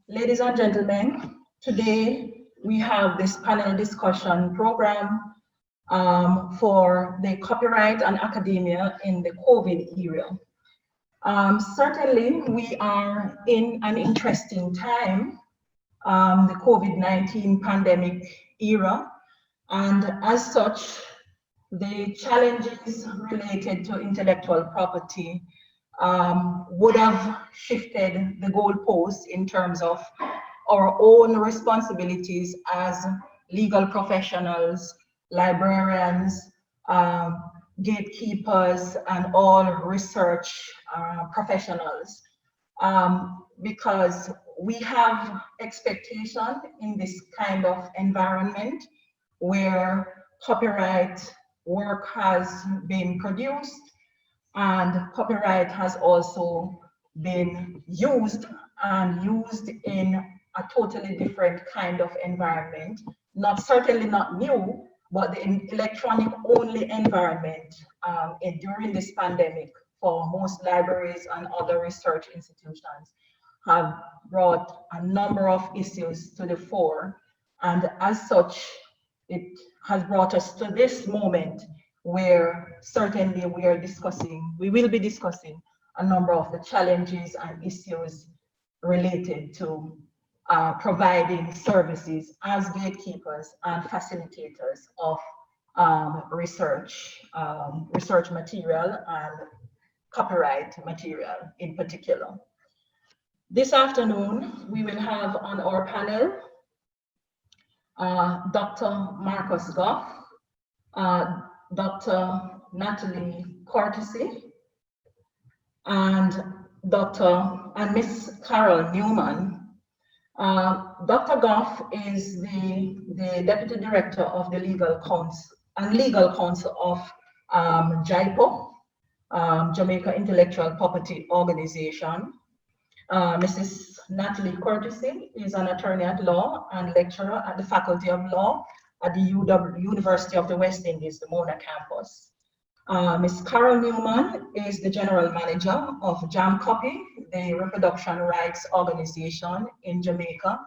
Ladies and gentlemen, today we have this panel discussion program for the copyright and academia in the COVID era. Certainly, we are in an interesting time, the COVID-19 pandemic era, and as such, the challenges related to intellectual property would have shifted the goalposts in terms of our own responsibilities as legal professionals, librarians, gatekeepers, and all research professionals. Because we have expectation in this kind of environment where copyright work has been produced and copyright has also been used in a totally different kind of environment. Certainly not new, but the electronic only environment during this pandemic for most libraries and other research institutions have brought a number of issues to the fore. And as such, it has brought us to this moment where certainly we will be discussing a number of the challenges and issues related to providing services as gatekeepers and facilitators of research material and copyright material in particular. This afternoon, we will have on our panel Dr. Marcus Goff, Dr. Natalie Cortese, and Miss Carol Newman. Dr. Goff is the Deputy Director of the Legal Counsel of JIPO, Jamaica Intellectual Property Organization. Mrs. Natalie Cortese is an attorney at law and lecturer at the Faculty of Law at the University of the West Indies, the Mona campus. Ms. Carol Newman is the General Manager of Jam Copy, the reproduction rights organization in Jamaica.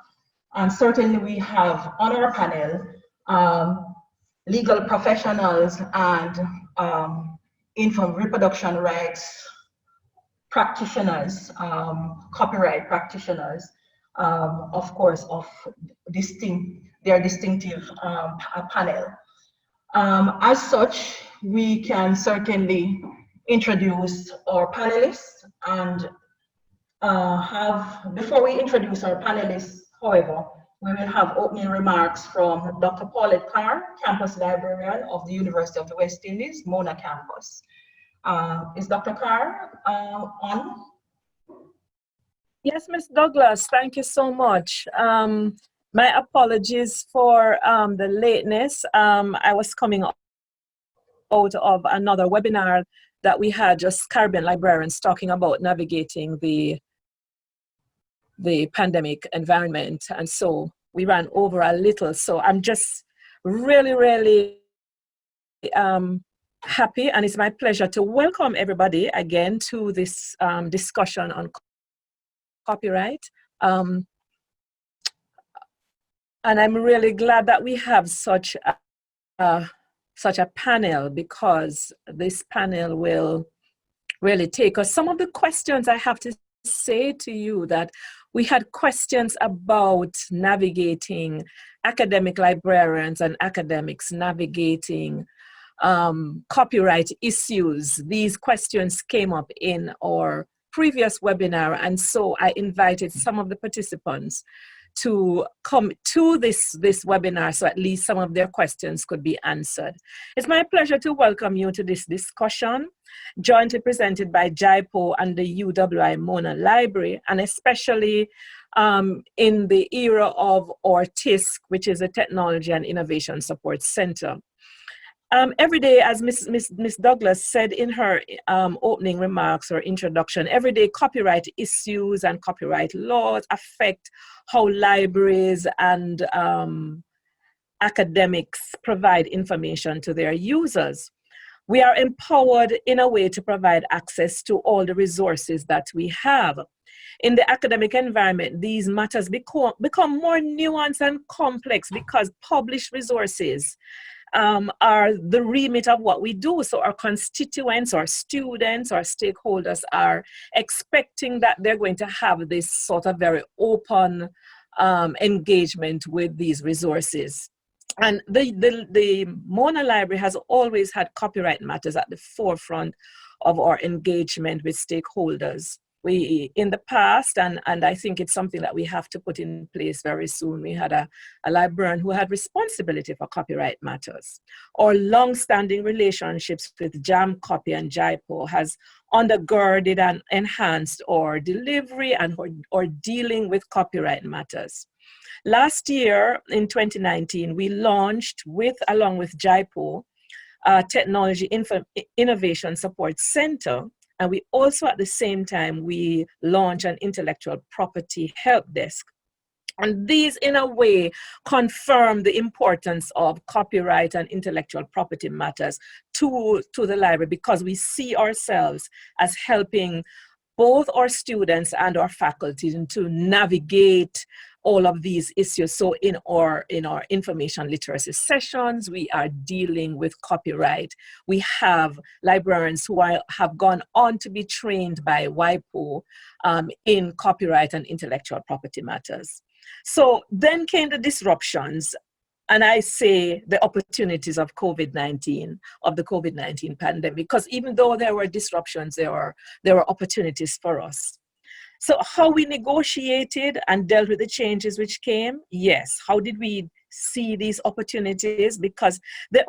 And certainly we have on our panel legal professionals and reproduction rights practitioners, copyright practitioners, of course, of their distinctive panel. As such, we can certainly introduce our panelists and before we introduce our panelists, however, we will have opening remarks from Dr. Paulette Carr, campus librarian of the University of the West Indies, Mona campus. Is Dr. Carr on? Yes, Ms. Douglas, thank you so much. My apologies for the lateness. I was coming out of another webinar that we had, just Caribbean librarians talking about navigating the pandemic environment. And so we ran over a little. So I'm just really happy, and it's my pleasure to welcome everybody again to this discussion on copyright. And I'm really glad that we have such a panel, because this panel will really take us. Some of the questions I have to say to you that we had questions about navigating academic librarians and academics navigating copyright issues. These questions came up in our previous webinar, and so I invited some of the participants to come to this webinar so at least some of their questions could be answered. It's my pleasure to welcome you to this discussion, jointly presented by JIPO and the UWI Mona Library, and especially in the era of our TISC, which is a Technology and Innovation Support Center. Every day, as Miss Douglas said in her opening remarks or introduction, every day copyright issues and copyright laws affect how libraries and academics provide information to their users. We are empowered in a way to provide access to all the resources that we have. In the academic environment, these matters become more nuanced and complex because published resources are the remit of what we do. So our constituents, our students, our stakeholders are expecting that they're going to have this sort of very open engagement with these resources. And the Mona Library has always had copyright matters at the forefront of our engagement with stakeholders. We, in the past, and I think it's something that we have to put in place very soon, we had a librarian who had responsibility for copyright matters. Our long-standing relationships with Jam Copy and JIPO has undergirded and enhanced our delivery and our dealing with copyright matters. Last year, in 2019, we launched, along with JIPO, Technology Innovation Support Center. And we also, at the same time, we launched an intellectual property help desk. And these, in a way, confirm the importance of copyright and intellectual property matters to the library, because we see ourselves as helping both our students and our faculty to navigate all of these issues. So in our information literacy sessions, we are dealing with copyright. We have librarians who have gone on to be trained by WIPO in copyright and intellectual property matters. So then came the disruptions, and I say the opportunities of COVID-19, of the COVID-19 pandemic, because even though there were disruptions, there were opportunities for us. So how we negotiated and dealt with the changes which came, yes. How did we see these opportunities? Because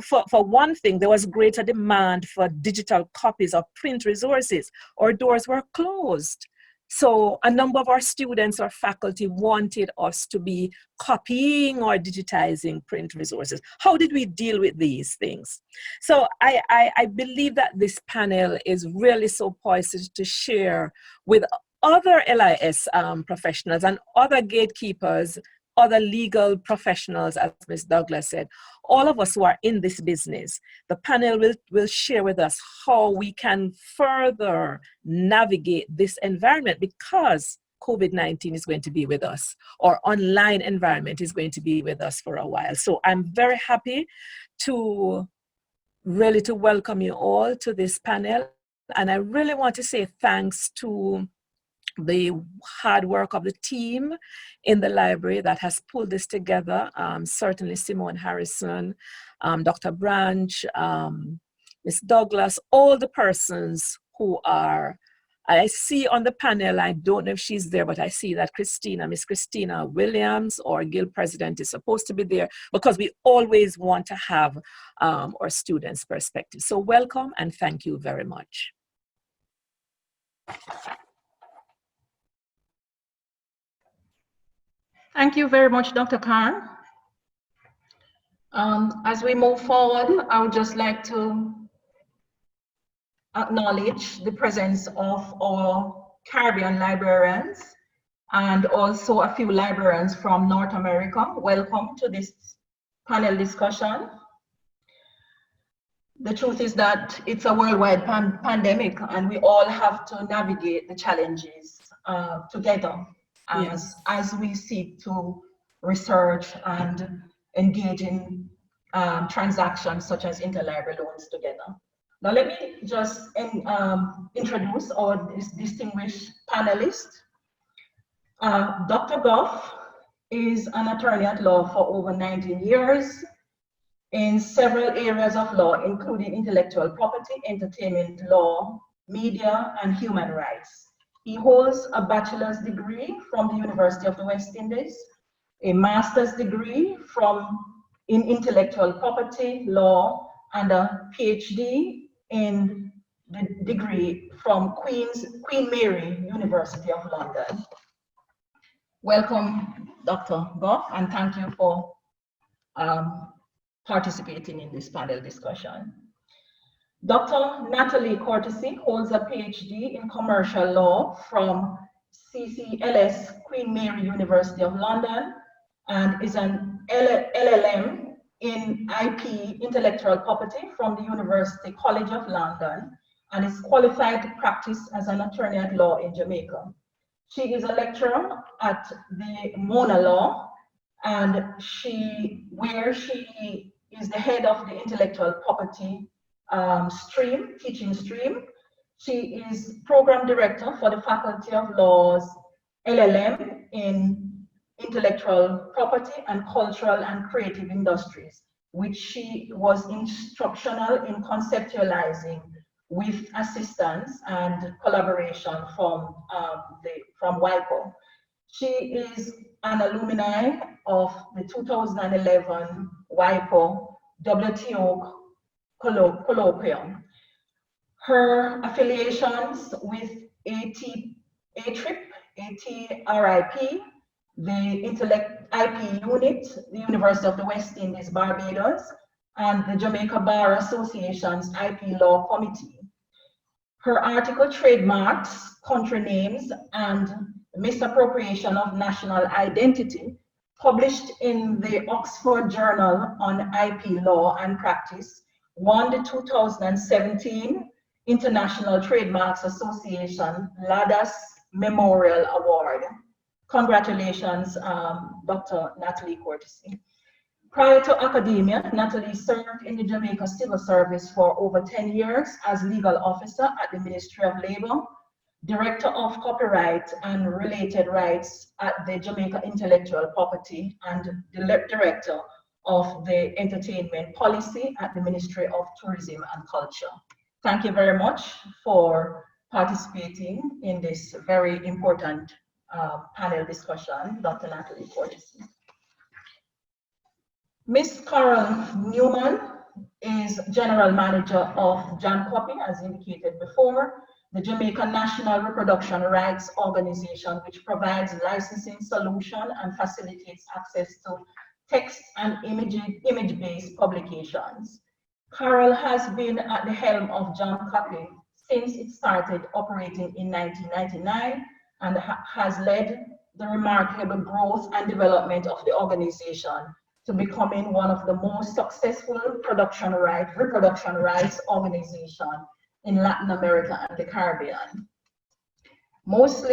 for one thing, there was greater demand for digital copies of print resources. Our doors were closed. So a number of our students or faculty wanted us to be copying or digitizing print resources. How did we deal with these things? So I believe that this panel is really so poised to share with other LIS professionals and other gatekeepers, other legal professionals, as Ms. Douglas said, all of us who are in this business. The panel will share with us how we can further navigate this environment, because COVID-19 is going to be with us. Our online environment is going to be with us for a while. So I'm very happy to welcome you all to this panel. And I really want to say thanks to the hard work of the team in the library that has pulled this together. Certainly Simone Harrison, Dr. Branch, Ms. Douglas, all the persons who are, I see on the panel, I don't know if she's there, but I see that Miss Christina Williams, our Guild President, is supposed to be there, because we always want to have our students' perspective. So welcome and thank you very much. Thank you very much, Dr. Khan. As we move forward, I would just like to acknowledge the presence of our Caribbean librarians and also a few librarians from North America. Welcome to this panel discussion. The truth is that it's a worldwide pandemic, and we all have to navigate the challenges together. As we seek to research and engage in transactions such as interlibrary loans together. Now let me just introduce our distinguished panelists. Dr. Goff is an attorney at law for over 19 years in several areas of law, including intellectual property, entertainment law, media, and human rights. He holds a bachelor's degree from the University of the West Indies, a master's degree in intellectual property law, and a PhD in the degree from Queen Mary, University of London. Welcome, Dr. Goff, and thank you for participating in this panel discussion. Dr. Natalie Cortese holds a PhD in commercial law from CCLS, Queen Mary, University of London, and is an LLM in IP, intellectual property, from the University College of London, and is qualified to practice as an attorney at law in Jamaica. She is a lecturer at the Mona Law, and where she is the head of the intellectual property teaching stream. She is program director for the Faculty of Law's LLM in intellectual property and cultural and creative industries, which she was instructional in conceptualizing with assistance and collaboration from WIPO. She is an alumni of the 2011 WIPO WTO colloquium. Her affiliations with ATRIP, the Intellect IP Unit, the University of the West Indies, Barbados, and the Jamaica Bar Association's IP Law Committee. Her article trademarks, country names, and misappropriation of national identity, published in the Oxford Journal on IP Law and Practice, won the 2017 International Trademarks Association LADAS Memorial Award. Congratulations, Dr. Natalie Cortese. Prior to academia, Natalie served in the Jamaica Civil Service for over 10 years as legal officer at the Ministry of Labor, Director of Copyright and Related Rights at the Jamaica Intellectual Property, and Director of the Entertainment Policy at the Ministry of Tourism and Culture. Thank you very much for participating in this very important panel discussion, Dr. Natalie Cortese. Ms. Carol Newman is General Manager of JANCOPI, as indicated before, the Jamaica National Reproduction Rights Organization, which provides licensing solution and facilitates access to text and image-based publications. Carol has been at the helm of JANCOPI since it started operating in 1999 and has led the remarkable growth and development of the organization to becoming one of the most successful reproduction rights organization in Latin America and the Caribbean. Most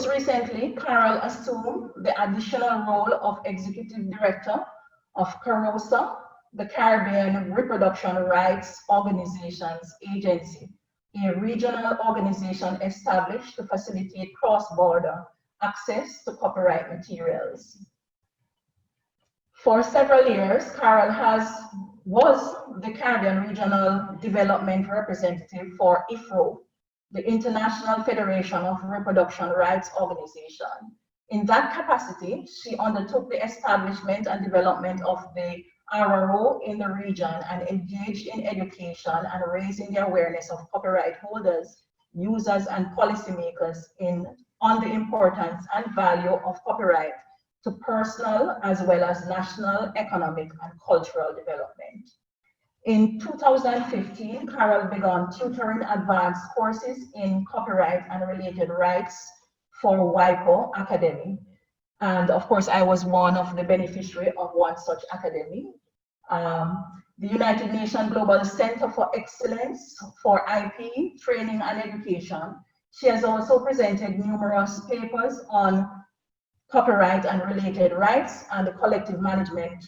recently, Carol assumed the additional role of Executive Director of CAROSA, the Caribbean Reproduction Rights Organizations Agency, a regional organization established to facilitate cross-border access to copyright materials. For several years, Carol was the Caribbean Regional Development Representative for IFRO, the International Federation of Reproduction Rights Organization. In that capacity, she undertook the establishment and development of the RRO in the region and engaged in education and raising the awareness of copyright holders, users, and policymakers on the importance and value of copyright to personal as well as national, economic, and cultural development. In 2015, Carol began tutoring advanced courses in copyright and related rights for WIPO Academy. And of course, I was one of the beneficiaries of one such academy. The United Nations Global Center for Excellence for IP, Training and Education. She has also presented numerous papers on copyright and related rights and the collective management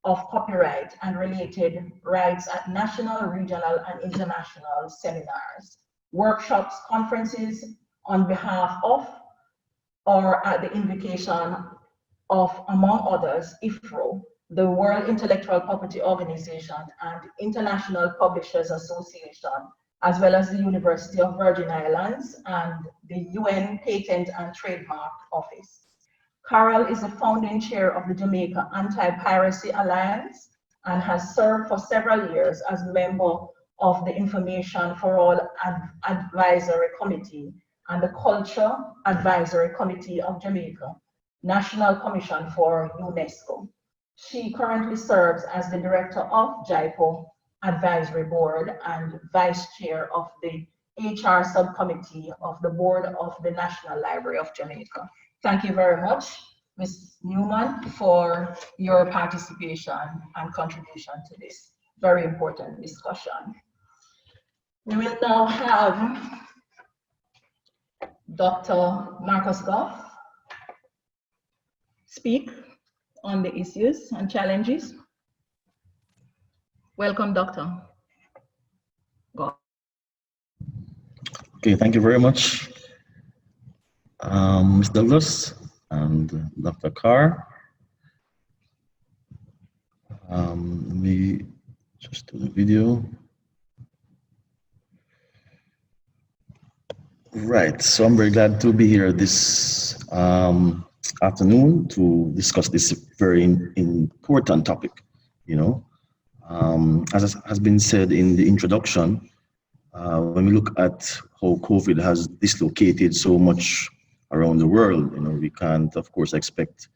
of copyright and related rights at national, regional, and international seminars, workshops, conferences on behalf of or at the invitation of, among others, IFRO, the World Intellectual Property Organization and International Publishers Association, as well as the University of Virgin Islands and the UN Patent and Trademark Office. Carol is the founding chair of the Jamaica Anti-Piracy Alliance and has served for several years as member of the Information for All Advisory Committee and the Culture Advisory Committee of Jamaica, National Commission for UNESCO. She currently serves as the director of JIPO Advisory Board and vice chair of the HR subcommittee of the Board of the National Library of Jamaica. Thank you very much Ms. Newman, for your participation and contribution to this very important discussion. We will now have Dr. Marcus Goff speak on the issues and challenges. Welcome, Dr. Goff. Okay, thank you very much, Ms. Douglas and Dr. Carr. Let me just do the video. Right, so I'm very glad to be here this afternoon to discuss this very important topic. You know, as has been said in the introduction, when we look at how COVID has dislocated so much around the world, you know, we can't, of course, expect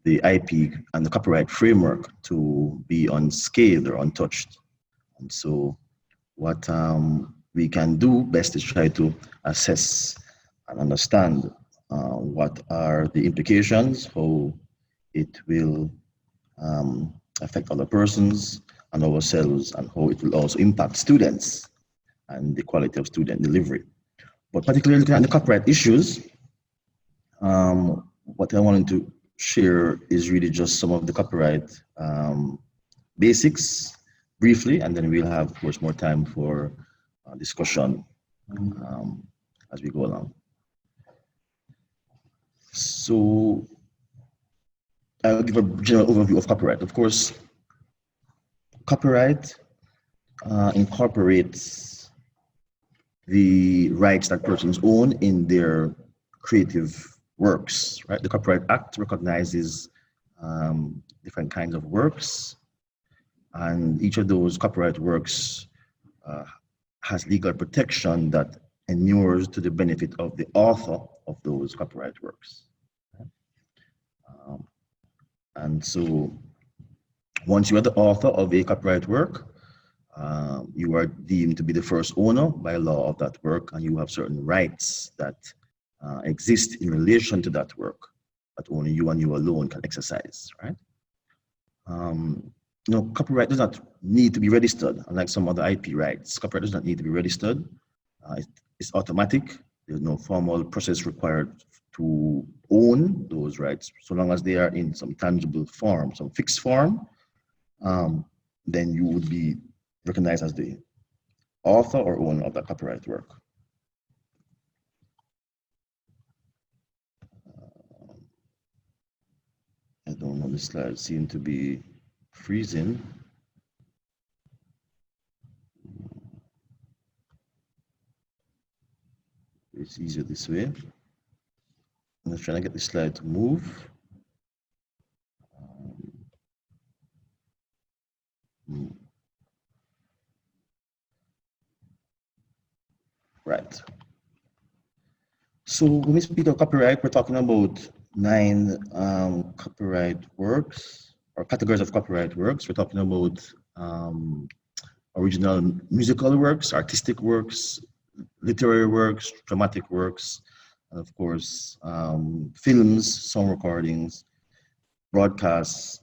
the IP and the copyright framework to be unscathed or untouched. And so what we can do best is try to assess and understand what are the implications, how it will affect other persons and ourselves, and how it will also impact students and the quality of student delivery. But particularly looking at the copyright issues, what I wanted to share is really just some of the copyright basics briefly, and then we'll have, of course, more time for discussion as we go along. So I'll give a general overview of copyright. Of course, copyright incorporates the rights that persons own in their creative works, right? The Copyright Act recognizes different kinds of works, and each of those copyright works has legal protection that inures to the benefit of the author of those copyright works. And so once you are the author of a copyright work, you are deemed to be the first owner by law of that work, and you have certain rights that exist in relation to that work that only you and you alone can exercise, right? You know, copyright does not need to be registered, unlike some other IP rights. Copyright does not need to be registered. It's automatic. There's no formal process required to own those rights, so long as they are in some tangible form, some fixed form. Then you would be recognized as the author or owner of that copyright work. I don't know, the slides seem to be freezing. It's easier this way. I'm just trying to get the slide to move. Right. So when we speak of copyright, we're talking about 9 copyright works or categories of copyright works. We're talking about original musical works, artistic works, literary works, dramatic works, and of course, films, song recordings, broadcasts,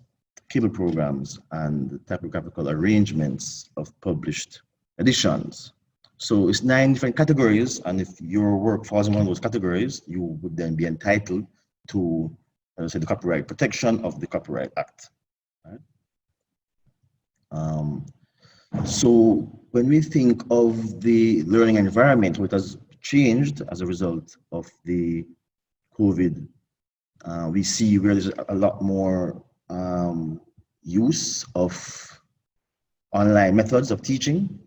cable programs, and typographical arrangements of published editions. So it's 9 different categories, and if your work falls in one of those categories, you would then be entitled to, as I said, the copyright protection of the Copyright Act. Right? So when we think of the learning environment, what has changed as a result of the COVID, we see where there's a lot more use of online methods of teaching.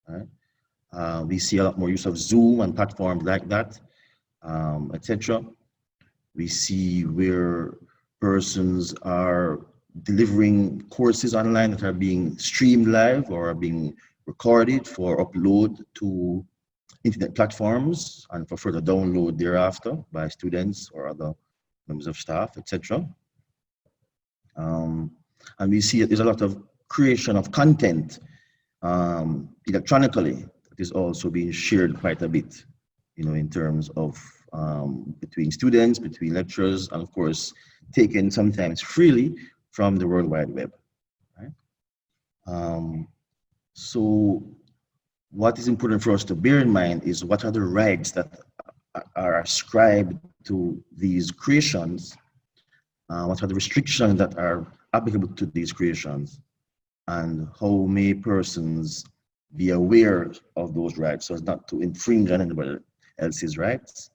Right? We see a lot more use of Zoom and platforms like that, etc. We see where persons are delivering courses online that are being streamed live or are being recorded for upload to internet platforms and for further download thereafter by students or other members of staff, etc. And we see that there's a lot of creation of content electronically that is also being shared quite a bit, you know, in terms of between students, between lecturers, and of course, taken sometimes freely from the World Wide Web. Right? So what is important for us to bear in mind is what are the rights that are ascribed to these creations, what are the restrictions that are applicable to these creations, and how may persons be aware of those rights so as not to infringe on anybody else's rights,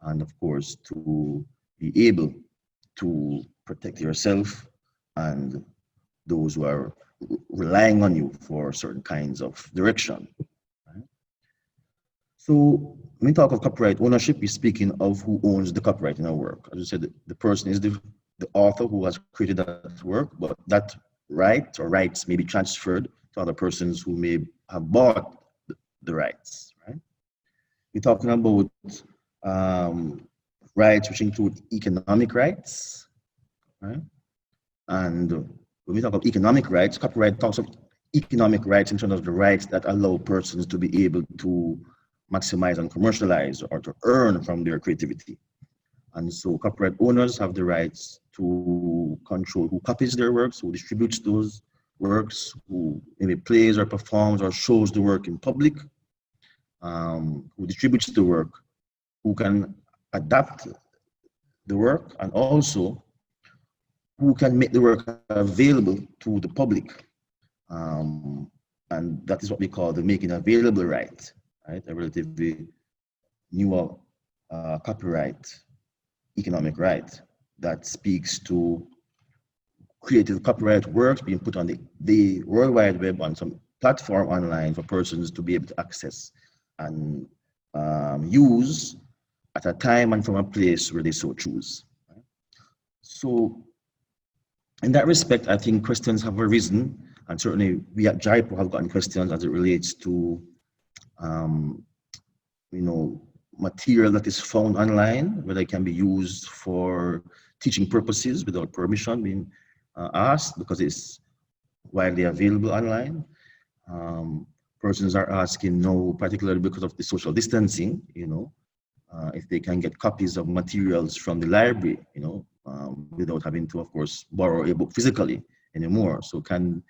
and of course to be able to protect yourself and those who are relying on you for certain kinds of direction. Right? So when we talk of copyright ownership, we're speaking of who owns the copyright in our work. As I said, the person is the author who has created that work, but that right or rights may be transferred to other persons who may have bought the rights. Right? We're talking about rights which include economic rights. Right? And when we talk about economic rights, copyright talks of economic rights in terms of the rights that allow persons to be able to maximize and commercialize or to earn from their creativity. And so copyright owners have the rights to control who copies their works, who distributes those works, who maybe plays or performs or shows the work in public, who distributes the work, who can adapt the work, and also who can make the work available to the public. And that is what we call the making available right, right? A relatively newer copyright economic right that speaks to creative copyright works being put on the World Wide Web on some platform online for persons to be able to access and use at a time and from a place where they so choose. So in that respect, I think questions have arisen, and certainly we at JIPO have gotten questions as it relates to material that is found online, whether it can be used for teaching purposes without permission being asked because it's widely available online. Persons are asking now, particularly because of the social distancing, if they can get copies of materials from the library, without having to, of course, borrow a book physically anymore. So can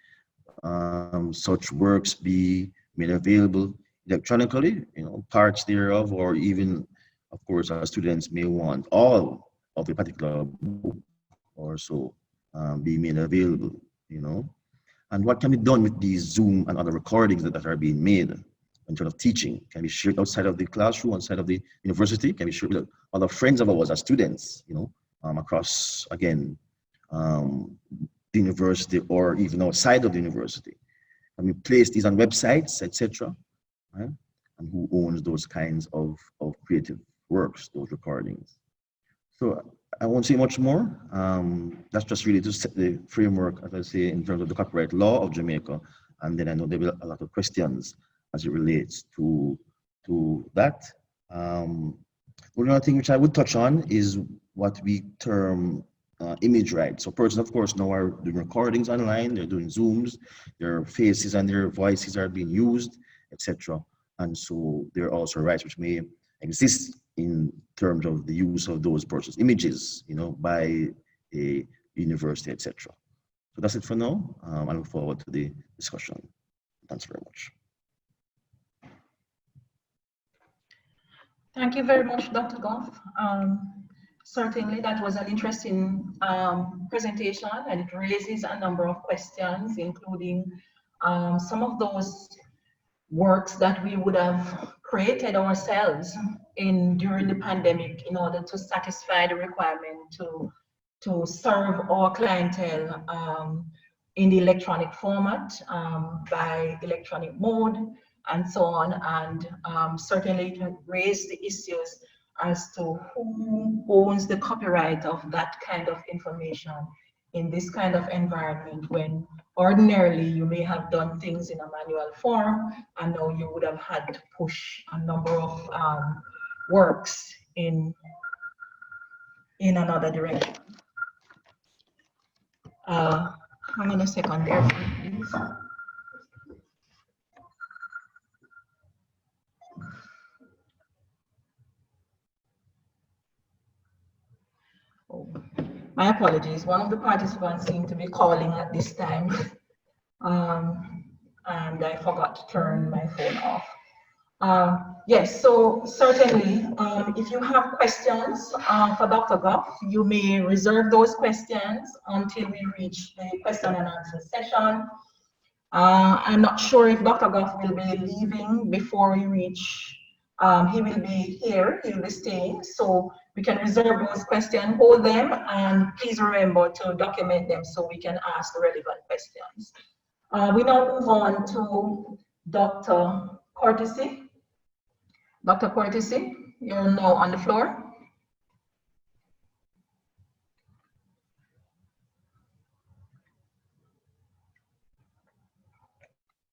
such works be made available electronically, parts thereof, or even, of course, our students may want all of a particular book or so be made available, And what can be done with these Zoom and other recordings that are being made in terms of teaching? Can be shared outside of the classroom, outside of the university, can be shared with other friends of ours as students, across, again, the university or even outside of the university. Can we place these on websites, etc.? Right? And who owns those kinds of creative works, those recordings. So I won't say much more. That's just really to set the framework, as I say, in terms of the copyright law of Jamaica. And then I know there will be a lot of questions as it relates to that. One other thing which I would touch on is what we term image rights. So persons, of course, now are doing recordings online, they're doing Zooms, their faces and their voices are being used, etc. And so there are also rights which may exist in terms of the use of those persons' images, by a university, etc. So that's it for now. I look forward to the discussion. Thanks very much. Thank you very much, Dr. Goff. Certainly, that was an interesting presentation, and it raises a number of questions, including some of those works that we would have created ourselves during the pandemic in order to satisfy the requirement to serve our clientele in the electronic format, by electronic mode, and so on. And certainly it raised the issues as to who owns the copyright of that kind of information in this kind of environment, when ordinarily you may have done things in a manual form, and now you would have had to push a number of works in another direction. Hang on a second there, please. My apologies. One of the participants seemed to be calling at this time, and I forgot to turn my phone off. Yes, so certainly, if you have questions for Dr. Goff, you may reserve those questions until we reach the question and answer session. I'm not sure if Dr. Goff will be leaving before we reach, he will be here, he'll be staying, so we can reserve those questions, hold them, and please remember to document them so we can ask the relevant questions. We now move on to Dr. Courtesy. Dr. Courtesy, you're now on the floor.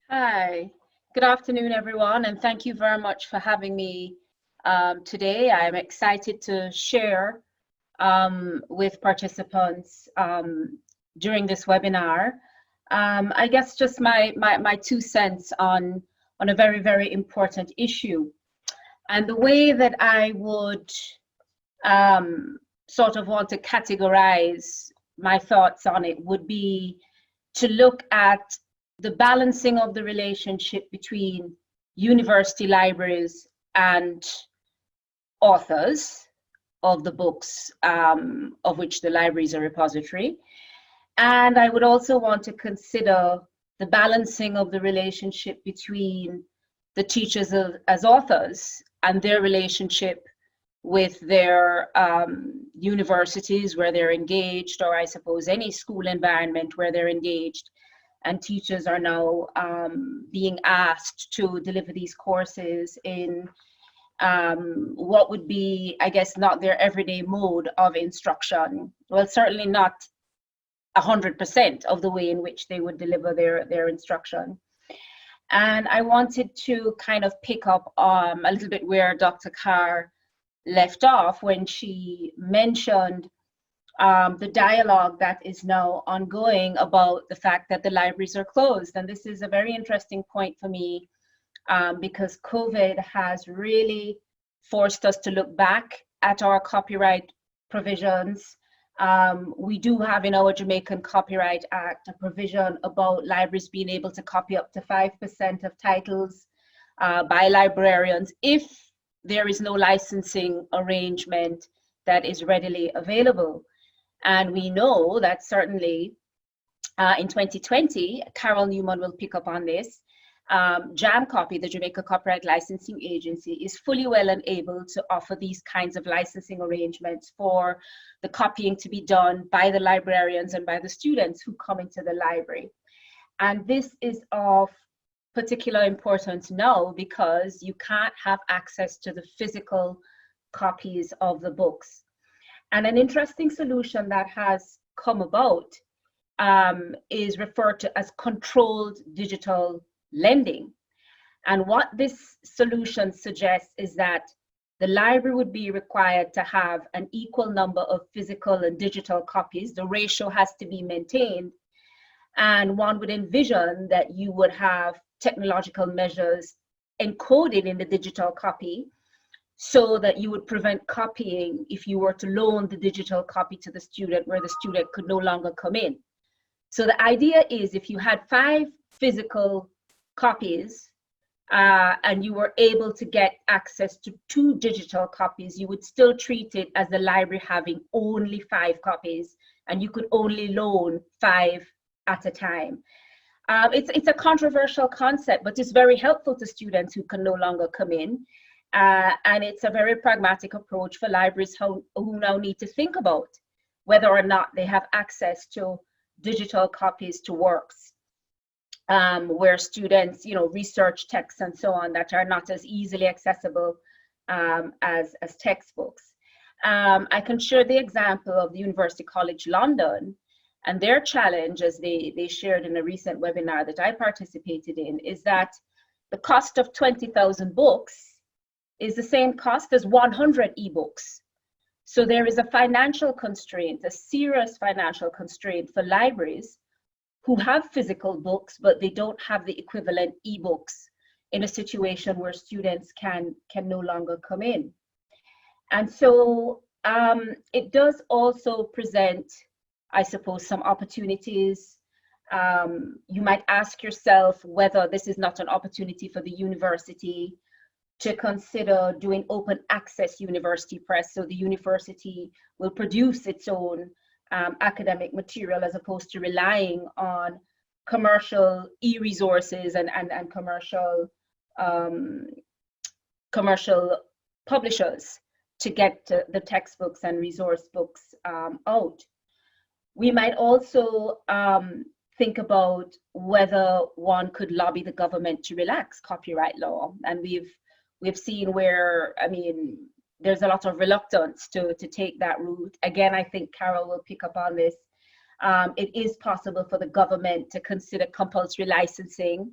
Hi, good afternoon, everyone, and thank you very much for having me today. I'm excited to share with participants during this webinar. I guess just my 2 cents on a very, very important issue. And the way that I would sort of want to categorize my thoughts on it would be to look at the balancing of the relationship between university libraries and authors of the books of which the library is a repository. And I would also want to consider the balancing of the relationship between the teachers as authors and their relationship with their universities where they're engaged, or I suppose any school environment where they're engaged. And teachers are now being asked to deliver these courses in what would be, I guess, not their everyday mode of instruction. Well, certainly not 100% of the way in which they would deliver their instruction. And I wanted to kind of pick up a little bit where Dr. Carr left off when she mentioned the dialogue that is now ongoing about the fact that the libraries are closed. And this is a very interesting point for me because COVID has really forced us to look back at our copyright provisions. We do have in our Jamaican Copyright Act a provision about libraries being able to copy up to 5% of titles by librarians if there is no licensing arrangement that is readily available. And we know that certainly in 2020, Carol Newman will pick up on this, JAMCOPY, the Jamaica Copyright Licensing Agency, is fully well and able to offer these kinds of licensing arrangements for the copying to be done by the librarians and by the students who come into the library. And this is of particular importance now because you can't have access to the physical copies of the books. And an interesting solution that has come about is referred to as controlled digital lending. And what this solution suggests is that the library would be required to have an equal number of physical and digital copies. The ratio has to be maintained. And one would envision that you would have technological measures encoded in the digital copy so that you would prevent copying if you were to loan the digital copy to the student where the student could no longer come in. So the idea is if you had 5 physical copies and you were able to get access to 2 digital copies, you would still treat it as the library having only 5 copies and you could only loan 5 at a time. It's a controversial concept, but it's very helpful to students who can no longer come in. And it's a very pragmatic approach for libraries who now need to think about whether or not they have access to digital copies to works, where students, research texts and so on that are not as easily accessible as textbooks. I can share the example of the University College London, and their challenge, as they shared in a recent webinar that I participated in, is that the cost of 20,000 books is the same cost as 100 ebooks. So there is a financial constraint, a serious financial constraint for libraries who have physical books, but they don't have the equivalent ebooks in a situation where students can no longer come in. And so it does also present, I suppose, some opportunities. You might ask yourself whether this is not an opportunity for the university to consider doing open access university press. So the university will produce its own academic material as opposed to relying on commercial e-resources and commercial publishers to get the textbooks and resource books out. We might also think about whether one could lobby the government to relax copyright law. And we've seen where, I mean, there's a lot of reluctance to take that route. Again, I think Carol will pick up on this. It is possible for the government to consider compulsory licensing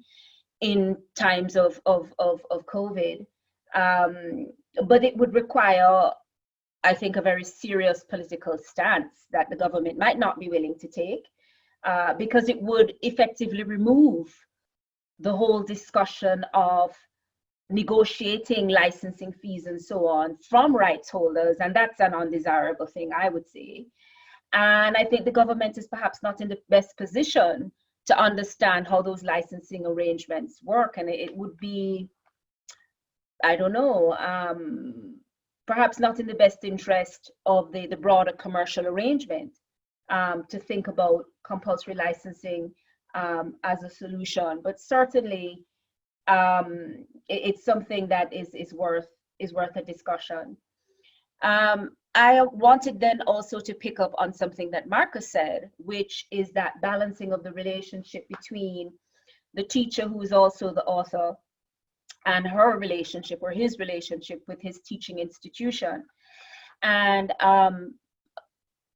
in times of COVID. But it would require, I think, a very serious political stance that the government might not be willing to take, because it would effectively remove the whole discussion of negotiating licensing fees and so on from rights holders, and that's an undesirable thing, I would say. And I think the government is perhaps not in the best position to understand how those licensing arrangements work, and it would be, I don't know, perhaps not in the best interest of the broader commercial arrangement to think about compulsory licensing as a solution. But certainly, it's something that is worth a discussion. I wanted then also to pick up on something that Marcus said, which is that balancing of the relationship between the teacher, who is also the author, and her relationship or his relationship with his teaching institution. And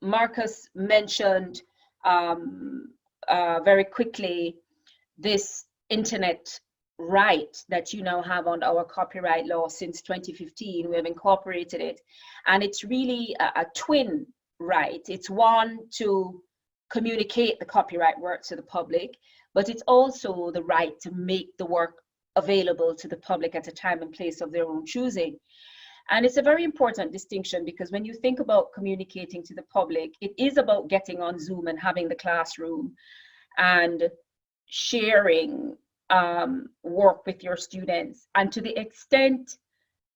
Marcus mentioned very quickly this internet right that you now have under our copyright law since 2015. We have incorporated it, and it's really a twin right. It's one to communicate the copyright work to the public, but it's also the right to make the work available to the public at a time and place of their own choosing. And it's a very important distinction, because when you think about communicating to the public, it is about getting on Zoom and having the classroom and sharing work with your students. And to the extent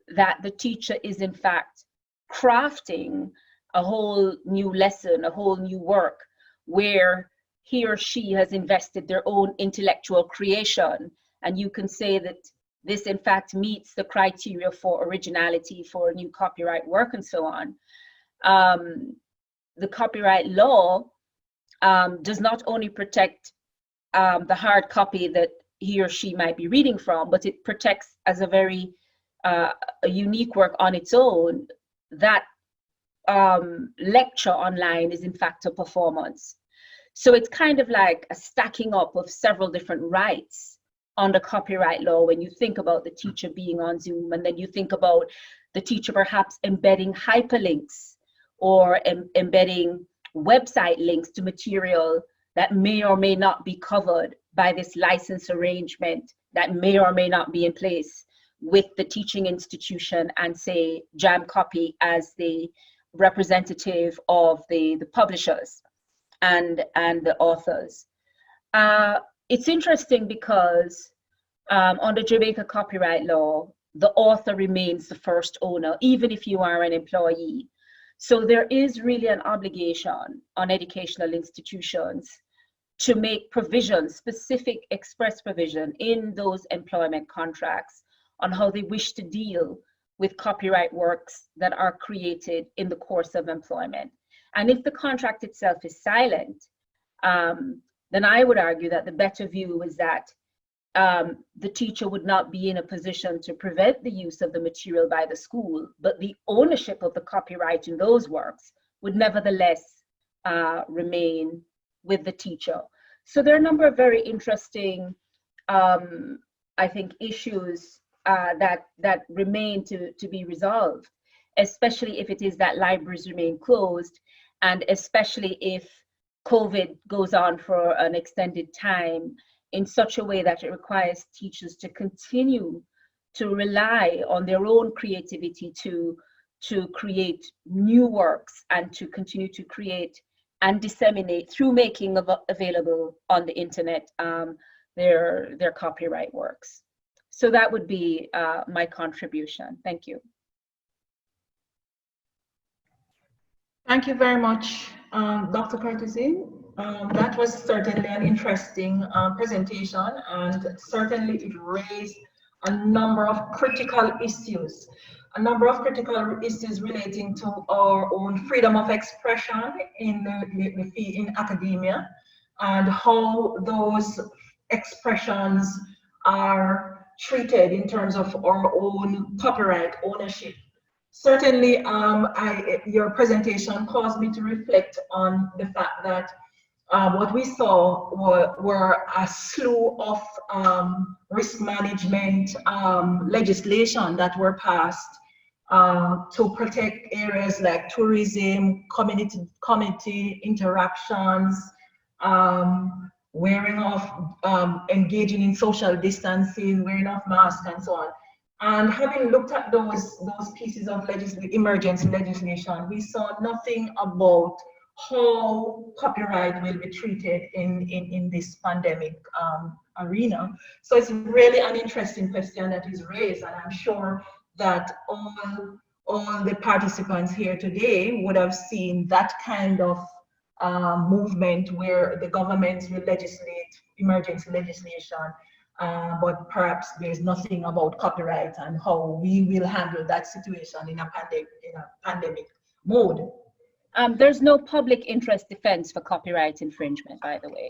that the teacher is in fact crafting a whole new lesson, a whole new work, where he or she has invested their own intellectual creation, and you can say that this in fact meets the criteria for originality for a new copyright work and so on. The copyright law does not only protect the hard copy that he or she might be reading from, but it protects as a very a unique work on its own. That lecture online is in fact a performance. So it's kind of like a stacking up of several different rights under copyright law when you think about the teacher being on Zoom, and then you think about the teacher perhaps embedding hyperlinks or embedding website links to material that may or may not be covered by this license arrangement that may or may not be in place with the teaching institution, and say Jam Copy as the representative of the publishers and the authors. It's interesting because under Jamaica copyright law, the author remains the first owner, even if you are an employee. So there is really an obligation on educational institutions to make provisions, specific express provision in those employment contracts on how they wish to deal with copyright works that are created in the course of employment. And if the contract itself is silent, then I would argue that the better view is that the teacher would not be in a position to prevent the use of the material by the school, but the ownership of the copyright in those works would nevertheless remain with the teacher. So there are a number of very interesting, I think, issues that remain to be resolved, especially if it is that libraries remain closed, and especially if COVID goes on for an extended time in such a way that it requires teachers to continue to rely on their own creativity to to create new works and to continue to create and disseminate through making available on the internet their copyright works. So that would be my contribution. Thank you. Thank you very much, Dr. Curtisy. That was certainly an interesting presentation, and certainly it raised a number of critical issues. Relating to our own freedom of expression in academia, and how those expressions are treated in terms of our own copyright ownership. Certainly, your presentation caused me to reflect on the fact that what we saw were a slew of risk management legislation that were passed to protect areas like tourism, community interactions, wearing of, engaging in social distancing, wearing of masks, and so on. And having looked at those pieces of emergency legislation, we saw nothing about how copyright will be treated in this pandemic arena. So it's really an interesting question that is raised, and I'm sure that all the participants here today would have seen that kind of movement where the government will legislate emergency legislation, but perhaps there's nothing about copyright and how we will handle that situation in a pandemic mode. There's no public interest defense for copyright infringement, by the way.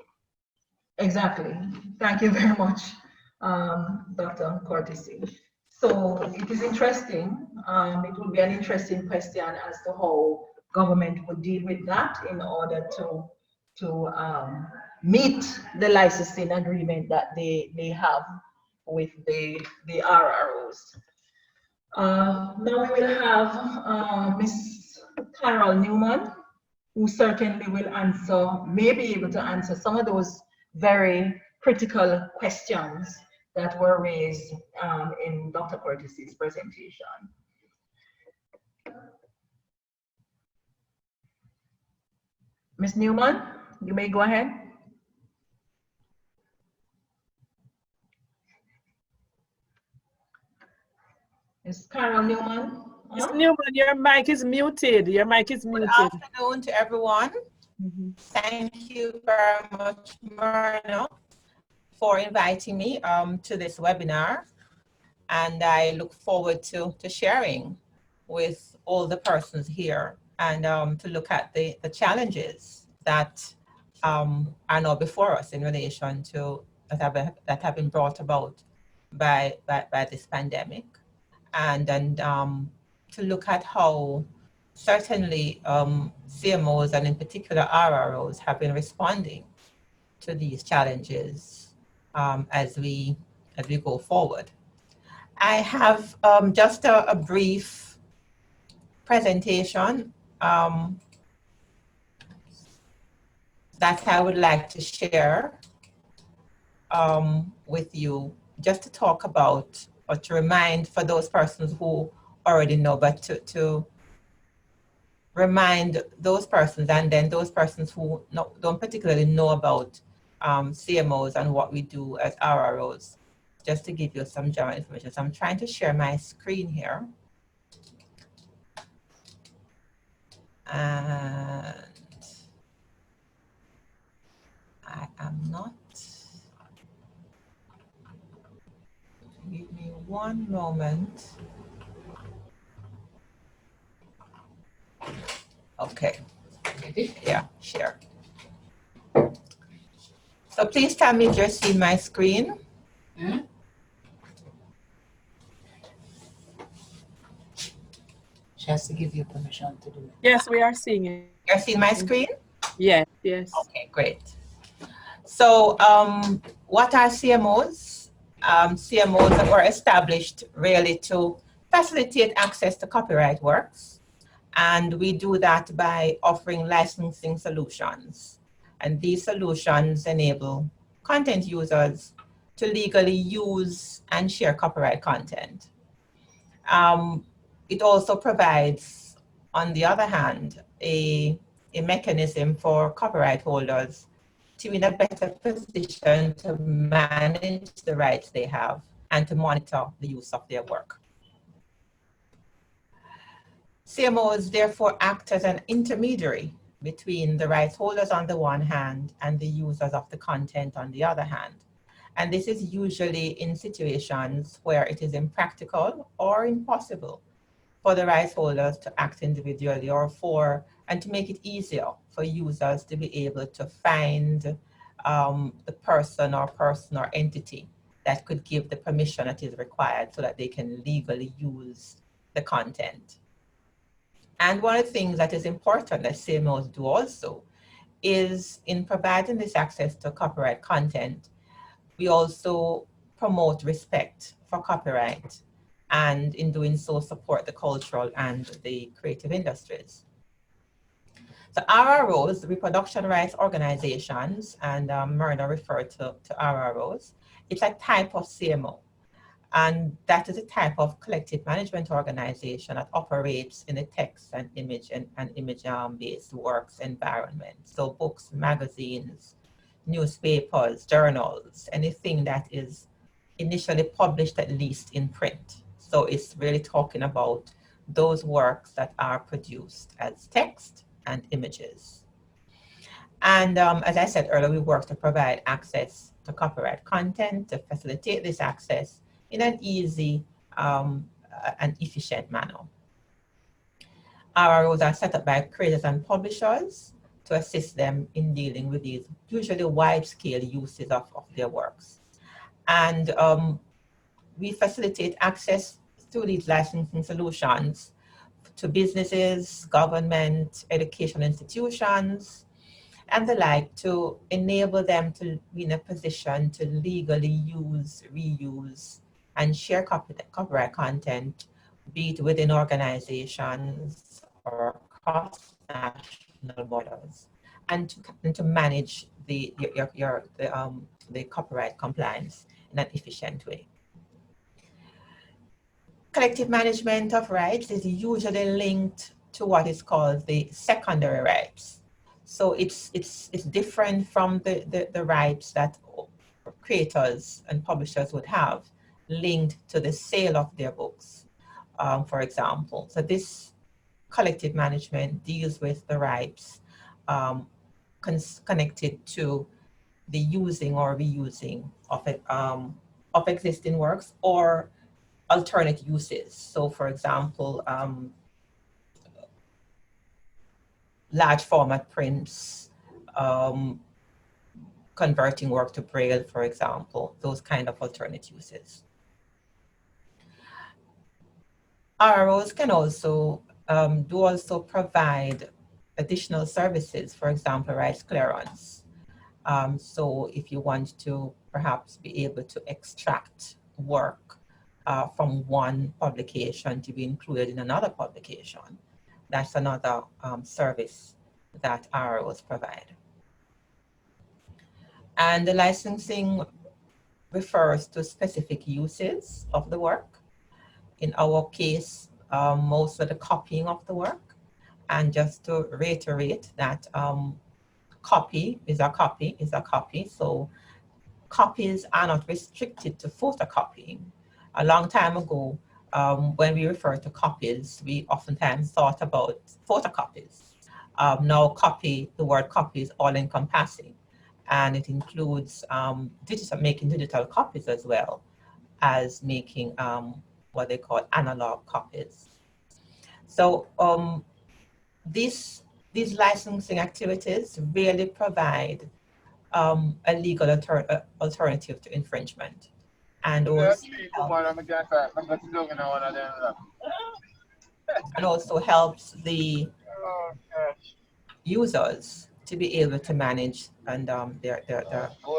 Exactly. Thank you very much, Dr. Curtisy. So it is interesting. It will be an interesting question as to how government would deal with that in order to meet the licensing agreement that they have with the RROs. Now we will have Ms. Carol Newman, who certainly will may be able to answer some of those very critical questions that were raised in Dr. Curtisy's presentation. Ms. Newman, you may go ahead. Ms. Carol Newman. Ms. Newman, your mic is muted. Your mic is muted. Good afternoon to everyone. Thank you very much, Myrna, for inviting me to this webinar. And I look forward to sharing with all the persons here and to look at the challenges that are now before us in relation to that have been brought about by this pandemic, and to look at how certainly CMOs and in particular RROs have been responding to these challenges as we go forward. I have just a brief presentation that I would like to share with you, just to talk about or to remind for those persons who already know, but to remind those persons and then those persons who don't particularly know about CMOs and what we do as RROs, just to give you some general information. So I'm trying to share my screen here. And I am not. Give me one moment. Okay. Yeah, share. So please tell me if you're seeing my screen. She has to give you permission to do it. Yes, we are seeing it. You're seeing my screen? Yes, yes. Okay, great. So what are CMOs? CMOs that were established really to facilitate access to copyright works. And we do that by offering licensing solutions. And these solutions enable content users to legally use and share copyright content. it also provides, on the other hand, a mechanism for copyright holders to be in a better position to manage the rights they have and to monitor the use of their work. CMOs therefore act as an intermediary between the rights holders on the one hand and the users of the content on the other hand. And this is usually in situations where it is impractical or impossible for the rights holders to act individually and to make it easier for users to be able to find the person or entity that could give the permission that is required so that they can legally use the content. And one of the things that is important that CMOs do also is in providing this access to copyright content, we also promote respect for copyright, and in doing so support the cultural and the creative industries. So RROs, reproduction rights organizations, and Myrna referred to RROs, it's a type of CMO. And that is a type of collective management organization that operates in a text and image-based works environment. So books, magazines, newspapers, journals, anything that is initially published at least in print. So it's really talking about those works that are produced as text and images. And as I said earlier, we work to provide access to copyright content, to facilitate this access in an easy and efficient manner. RROs are set up by creators and publishers to assist them in dealing with these usually wide-scale uses of their works. And we facilitate access through these licensing solutions to businesses, government, education institutions, and the like, to enable them to be in a position to legally use, reuse, and share copyright content, be it within organizations or cross-national borders, and to manage the copyright compliance in an efficient way. Collective management of rights is usually linked to what is called the secondary rights. So it's different from the rights that creators and publishers would have linked to the sale of their books, for example. So this collective management deals with the rights connected to the using or reusing of existing works or alternate uses. So for example, large format prints, converting work to Braille, for example, those kind of alternate uses. RROs can also provide additional services, for example, rights clearance. So if you want to perhaps be able to extract work from one publication to be included in another publication, that's another service that RROs provide. And the licensing refers to specific uses of the work. In our case, most of the copying of the work. And just to reiterate that copy is a copy is a copy. So copies are not restricted to photocopying. A long time ago, when we refer to copies, we oftentimes thought about photocopies. Now the word copy is all encompassing, and it includes making digital copies as well as making what they call analog copies. So these licensing activities really provide a legal alternative to infringement, and also helps the users to be able to manage and their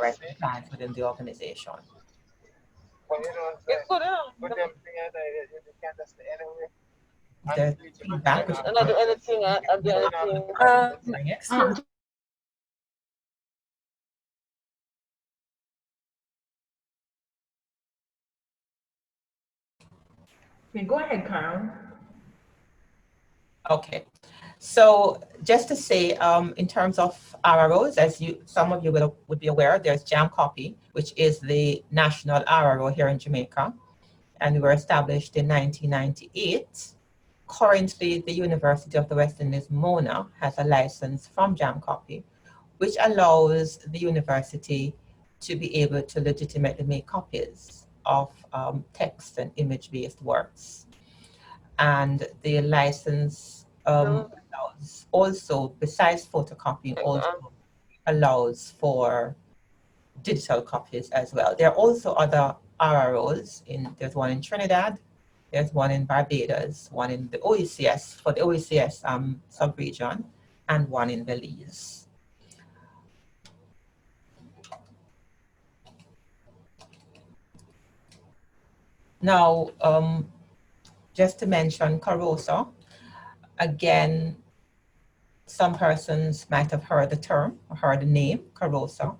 rights and plans within the organization. The feedback. Okay, go ahead, Carol. Okay. So just to say, in terms of RROs, as some of you would be aware, there's Jam Copy, which is the national RRO here in Jamaica, and we were established in 1998. Currently, the University of the West Indies, MONA, has a license from Jam Copy, which allows the university to be able to legitimately make copies of text and image-based works. And the license allows also, besides photocopying, also allows for digital copies as well. There are also other RROs. There's one in Trinidad, there's one in Barbados, one in the OECS, for the OECS sub-region, and one in Belize. Now, just to mention CAROSA, again, some persons might have heard the term or heard the name CAROSA.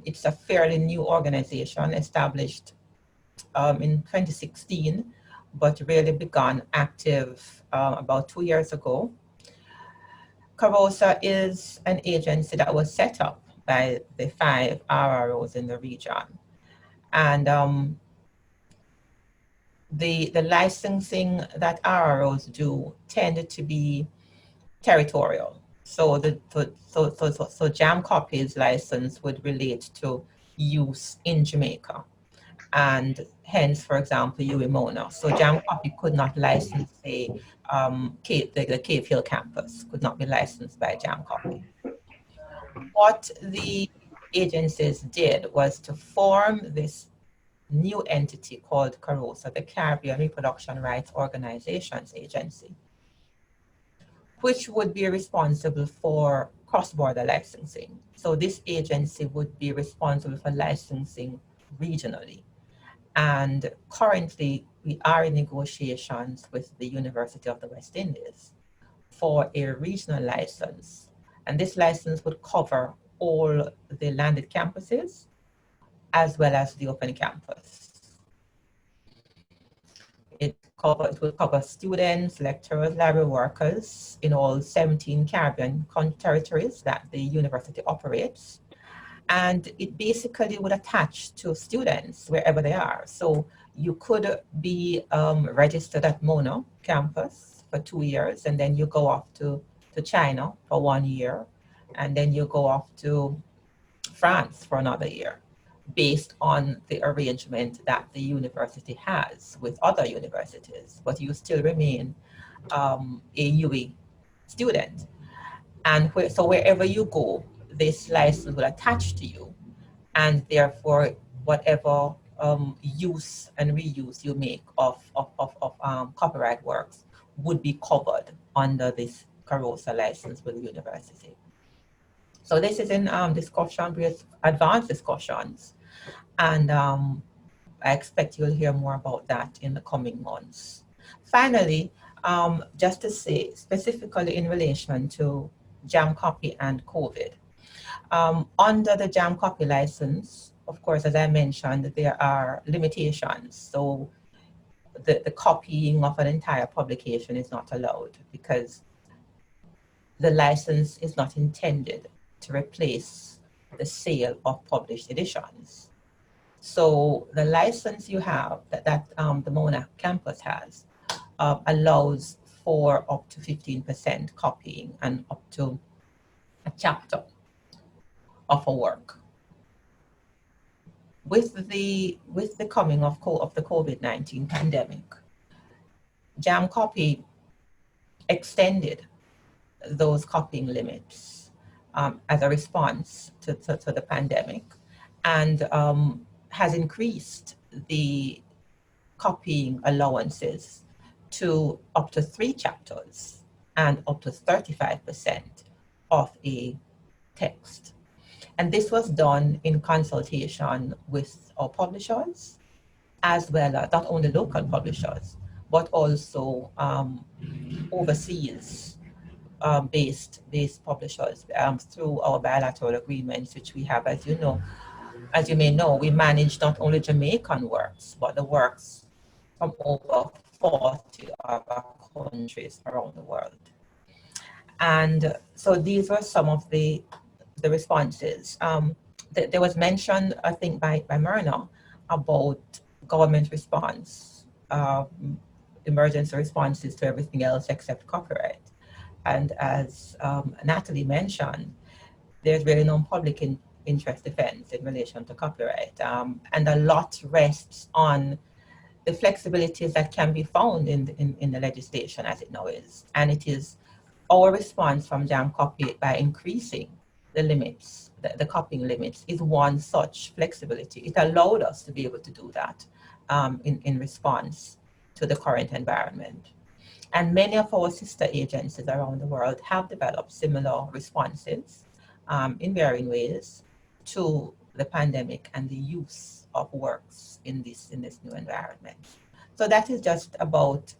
It's a fairly new organization established in 2016, but really began active about 2 years ago. CAROSA is an agency that was set up by the 5 RROs in the region. And the licensing that RROs do tended to be territorial. So so Jam Copy's license would relate to use in Jamaica, and hence, for example, UEMONA. So Jam Copy could not license, say, the Cave Hill campus could not be licensed by Jam Copy. What the agencies did was to form this new entity called CAROSA, the Caribbean Reproduction Rights Organizations Agency, which would be responsible for cross-border licensing. So this agency would be responsible for licensing regionally. And currently, we are in negotiations with the University of the West Indies for a regional license. And this license would cover all the landed campuses as well as the open campus. It will cover students, lecturers, library workers in all 17 Caribbean territories that the university operates. And it basically would attach to students wherever they are. So you could be registered at MONA campus for 2 years, and then you go off to China for 1 year, and then you go off to France for another year, based on the arrangement that the university has with other universities, but you still remain a UE student. And so wherever you go, this license will attach to you, and therefore whatever use and reuse you make of copyright works would be covered under this CAROSA license with the university. So this is in discussion, with advanced discussions, and I expect you'll hear more about that in the coming months. Finally, just to say specifically in relation to Jam Copy and COVID, under the Jam Copy license, of course, as I mentioned, there are limitations. So the copying of an entire publication is not allowed because the license is not intended to replace the sale of published editions. So the license you have, that the MONA campus has, allows for up to 15% copying and up to a chapter of a work. With the coming of the COVID-19 pandemic, Jam Copy extended those copying limits as a response to the pandemic, and has increased the copying allowances to up to 3 chapters and up to 35% of a text. And this was done in consultation with our publishers, as well as not only local publishers, but also overseas based publishers through our bilateral agreements, which we have, as you may know, we manage not only Jamaican works, but the works from over 40 other countries around the world. And so these were some of the responses. There was mention, I think, by Myrna about government response, emergency responses to everything else except copyright. And as Natalie mentioned, there's really no public interest defense in relation to copyright. And a lot rests on the flexibilities that can be found in the legislation as it now is. And it is our response from Jam Copy by increasing the limits, the copying limits, is one such flexibility. It allowed us to be able to do that in response to the current environment. And many of our sister agencies around the world have developed similar responses in varying ways to the pandemic and the use of works in this new environment. So that is just about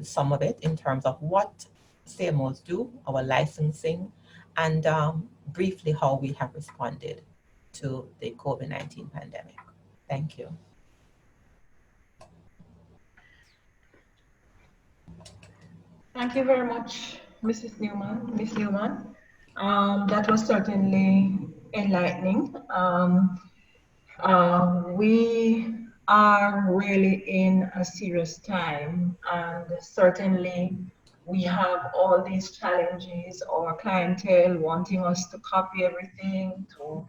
some of it in terms of what CMOs do, our licensing, and briefly how we have responded to the COVID-19 pandemic. Thank you. Thank you very much, Mrs. Newman, Ms. Newman. That was certainly enlightening. We are really in a serious time, and certainly we have all these challenges, our clientele wanting us to copy everything, to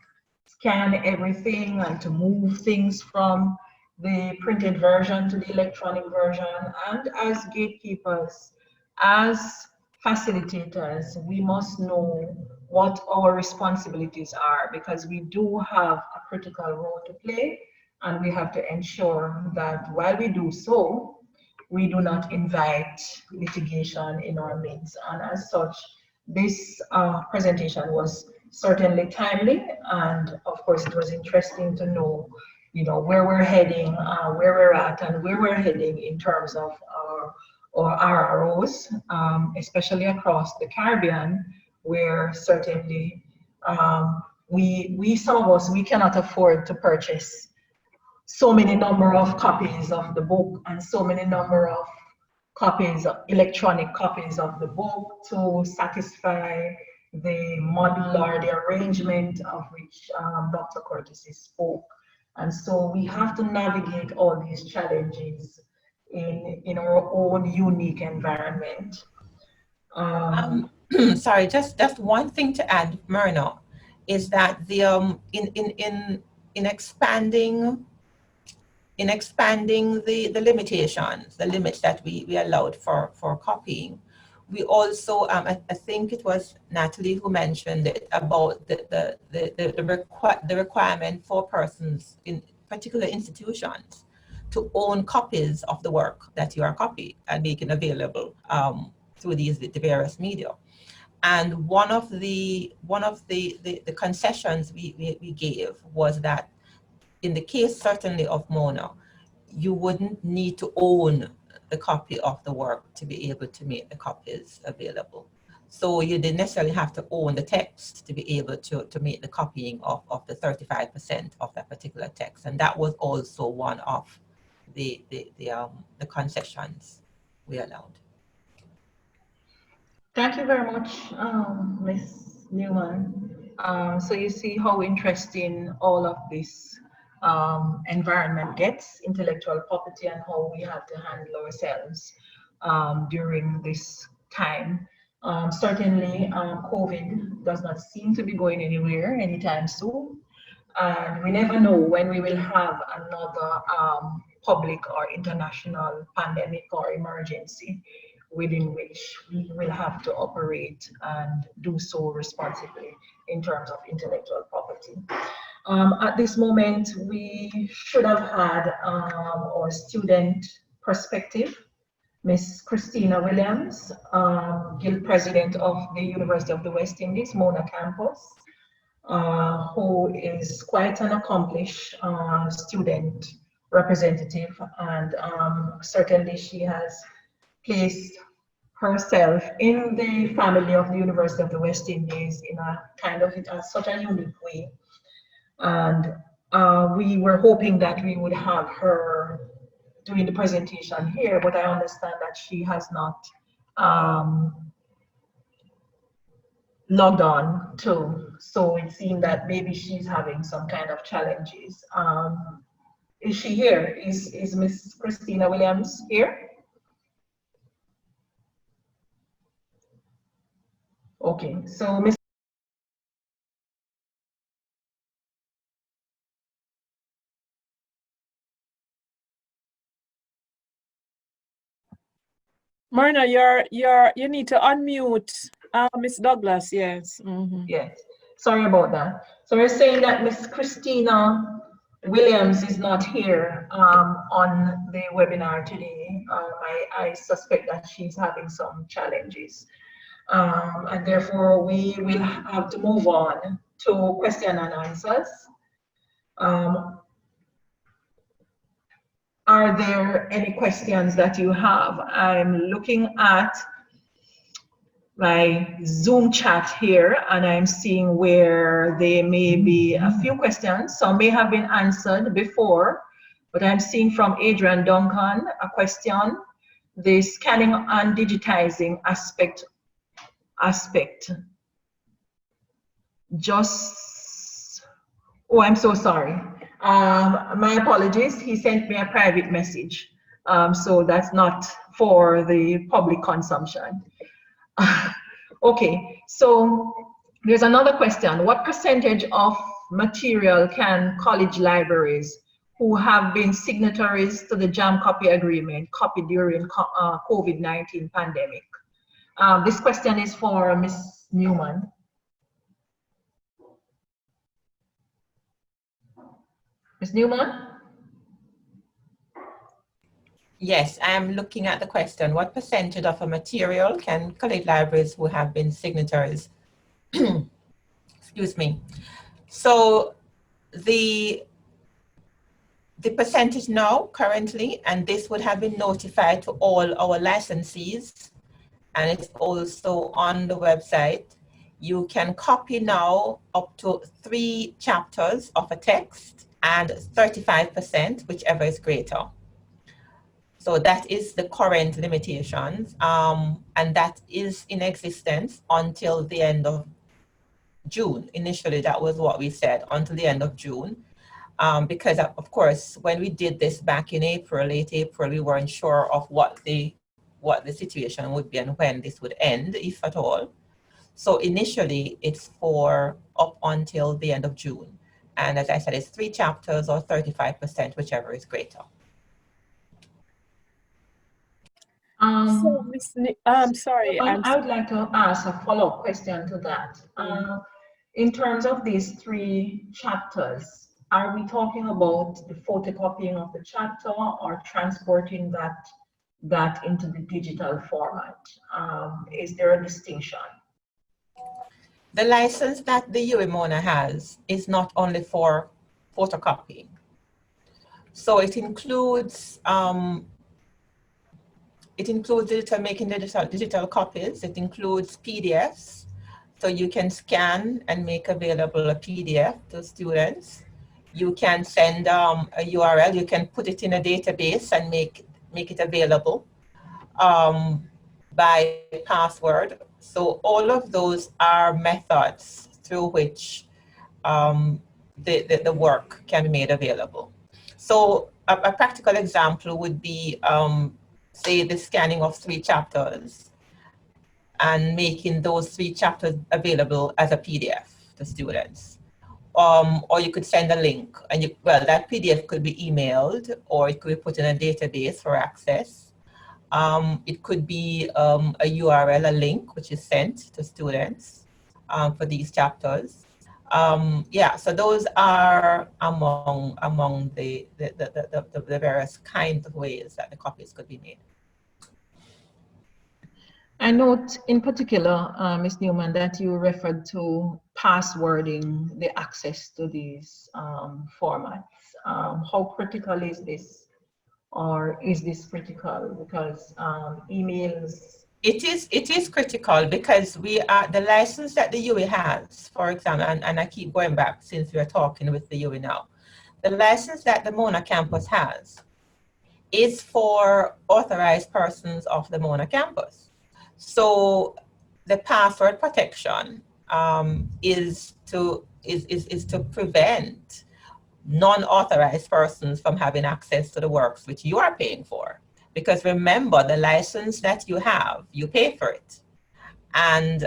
scan everything, and to move things from the printed version to the electronic version. And as gatekeepers, as facilitators, we must know what our responsibilities are, because we do have a critical role to play, and we have to ensure that while we do so, we do not invite litigation in our midst. And as such, this presentation was certainly timely, and of course it was interesting to know, where we're heading, where we're at, and where we're heading in terms of our RROs, especially across the Caribbean, where certainly some of us, we cannot afford to purchase so many number of copies of the book and so many number of electronic copies of the book to satisfy the model or the arrangement of which Dr. Curtis spoke. And so we have to navigate all these challenges in our own unique environment. Sorry, just one thing to add, Myrna, is that the in expanding the limitations, the limits that we allowed for copying, we also I think it was Natalie who mentioned it about the requirement for persons in particular institutions to own copies of the work that you are copying and making available through the various media. And one of the concessions we gave was that in the case certainly of Mona, you wouldn't need to own the copy of the work to be able to make the copies available. So you didn't necessarily have to own the text to be able to make the copying of the 35% of that particular text. And that was also one of the concessions we allowed. Thank you very much, Ms. Newman. So you see how interesting all of this environment gets, intellectual property, and how we have to handle ourselves during this time. Certainly, COVID does not seem to be going anywhere anytime soon. And we never know when we will have another public or international pandemic or emergency within which we will have to operate and do so responsibly in terms of intellectual property. At this moment, we should have had our student perspective, Miss Christina Williams, Guild President of the University of the West Indies, Mona Campus, who is quite an accomplished student representative, and certainly she has placed herself in the family of the University of the West Indies in a kind of such a unique way. And we were hoping that we would have her doing the presentation here, but I understand that she has not logged on to. So it seemed that maybe she's having some kind of challenges. Is she here? Is Miss Christina Williams here? Okay, so Miss Myrna, you need to unmute Miss Douglas. Yes. Yes, sorry about that. So we're saying that Miss Christina Williams is not here on the webinar today. I suspect that she's having some challenges. And therefore we will have to move on to question and answers. Are there any questions that you have? I'm looking at my Zoom chat here and I'm seeing where there may be a few questions. Some may have been answered before, but I'm seeing from Adrian Duncan a question. The scanning and digitizing aspect. Oh, I'm so sorry. My apologies. He sent me a private message. So that's not for the public consumption. Okay, so there's another question. What percentage of material can college libraries who have been signatories to the JAM copy agreement copy during COVID-19 pandemic? This question is for Ms. Newman. Ms. Newman? Yes, I'm looking at the question. What percentage of a material can college libraries who have been signatories? Excuse me. So the percentage now currently, and this would have been notified to all our licensees, and it's also on the website. You can copy now up to 3 chapters of a text and 35%, whichever is greater. So that is the current limitations, and that is in existence until the end of June. Initially, that was what we said, until the end of June. Because of course, when we did this back in April, late April, we weren't sure of what the situation would be and when this would end, if at all. So initially, it's for up until the end of June. And as I said, it's 3 chapters or 35%, whichever is greater. So, I'm sorry. I would like to ask a follow-up question to that. In terms of these 3 chapters, are we talking about the photocopying of the chapter or transporting that into the digital format? Is there a distinction? The license that the UEMONA has is not only for photocopying. So it includes making digital copies. It includes PDFs. So you can scan and make available a PDF to students. You can send a URL. You can put it in a database and make it available by password. So all of those are methods through which the work can be made available. So a practical example would be, say, the scanning of 3 chapters and making those 3 chapters available as a PDF to students. Or you could send a link, and that PDF could be emailed, or it could be put in a database for access. It could be a URL, a link, which is sent to students for these chapters. So those are among the various kinds of ways that the copies could be made. I note in particular, Ms. Newman, that you referred to passwording the access to these formats. How critical is this? Or is this critical? Because emails... It is critical because the license that the UE has, for example, and I keep going back since we're talking with the UE now, the license that the Mona campus has is for authorized persons of the Mona campus. So the password protection is to prevent non-authorized persons from having access to the works which you are paying for. Because remember, the license that you have, you pay for it. And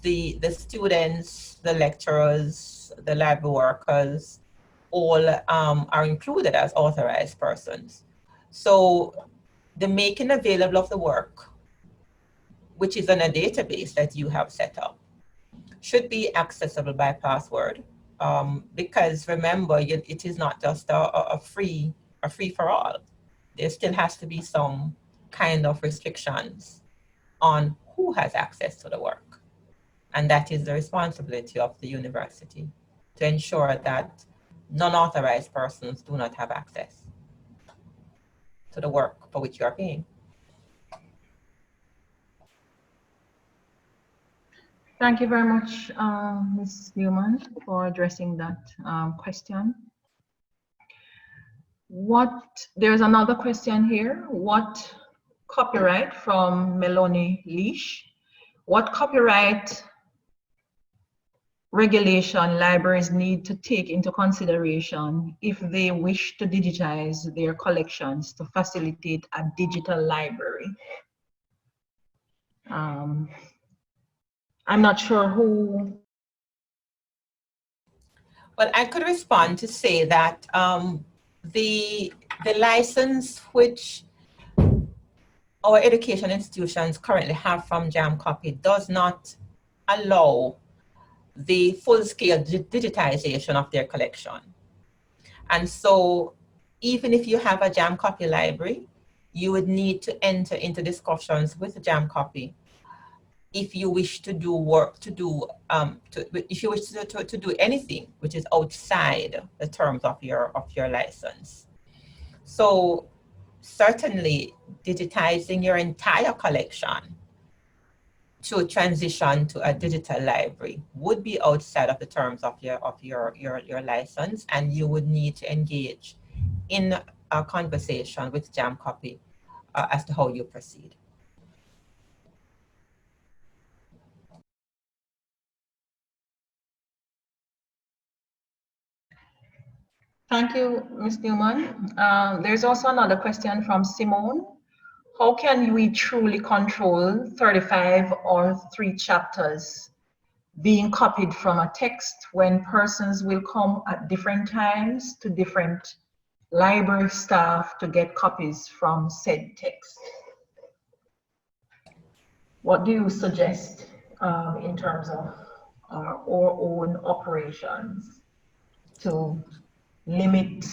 the students, the lecturers, the library workers, all are included as authorized persons. So the making available of the work, which is in a database that you have set up, should be accessible by password. Because remember, it is not just a free for all. There still has to be some kind of restrictions on who has access to the work. And that is the responsibility of the university to ensure that non-authorized persons do not have access to the work for which you are paying. Thank you very much, Ms. Newman, for addressing that question. There's another question here. What copyright from Melanie Leash? What copyright regulation libraries need to take into consideration if they wish to digitize their collections to facilitate a digital library? I'm not sure who. Well, I could respond to say that the license which our education institutions currently have from JamCopy does not allow the full-scale digitization of their collection. And so even if you have a JamCopy library, you would need to enter into discussions with JamCopy if you wish to do work, if you wish to do anything which is outside the terms of your license. So certainly digitizing your entire collection to transition to a digital library would be outside of the terms of your license, and you would need to engage in a conversation with JamCopy as to how you proceed. Thank you, Ms. Newman. There's also another question from Simone. How can we truly control 35 or 3 chapters being copied from a text when persons will come at different times to different library staff to get copies from said text? What do you suggest in terms of our own operations to limit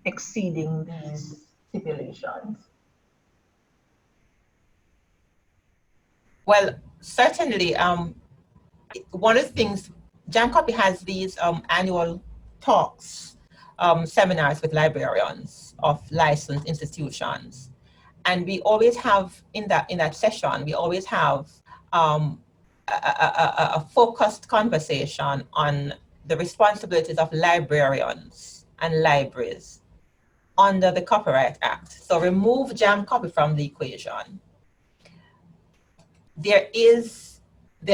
exceeding these stipulations? Well, certainly, one of the things, JamCopy has these annual talks, seminars with librarians of licensed institutions. And we always have, in that session, we always have a focused conversation on the responsibilities of librarians and libraries under the Copyright Act. So remove JamCopy from the equation. There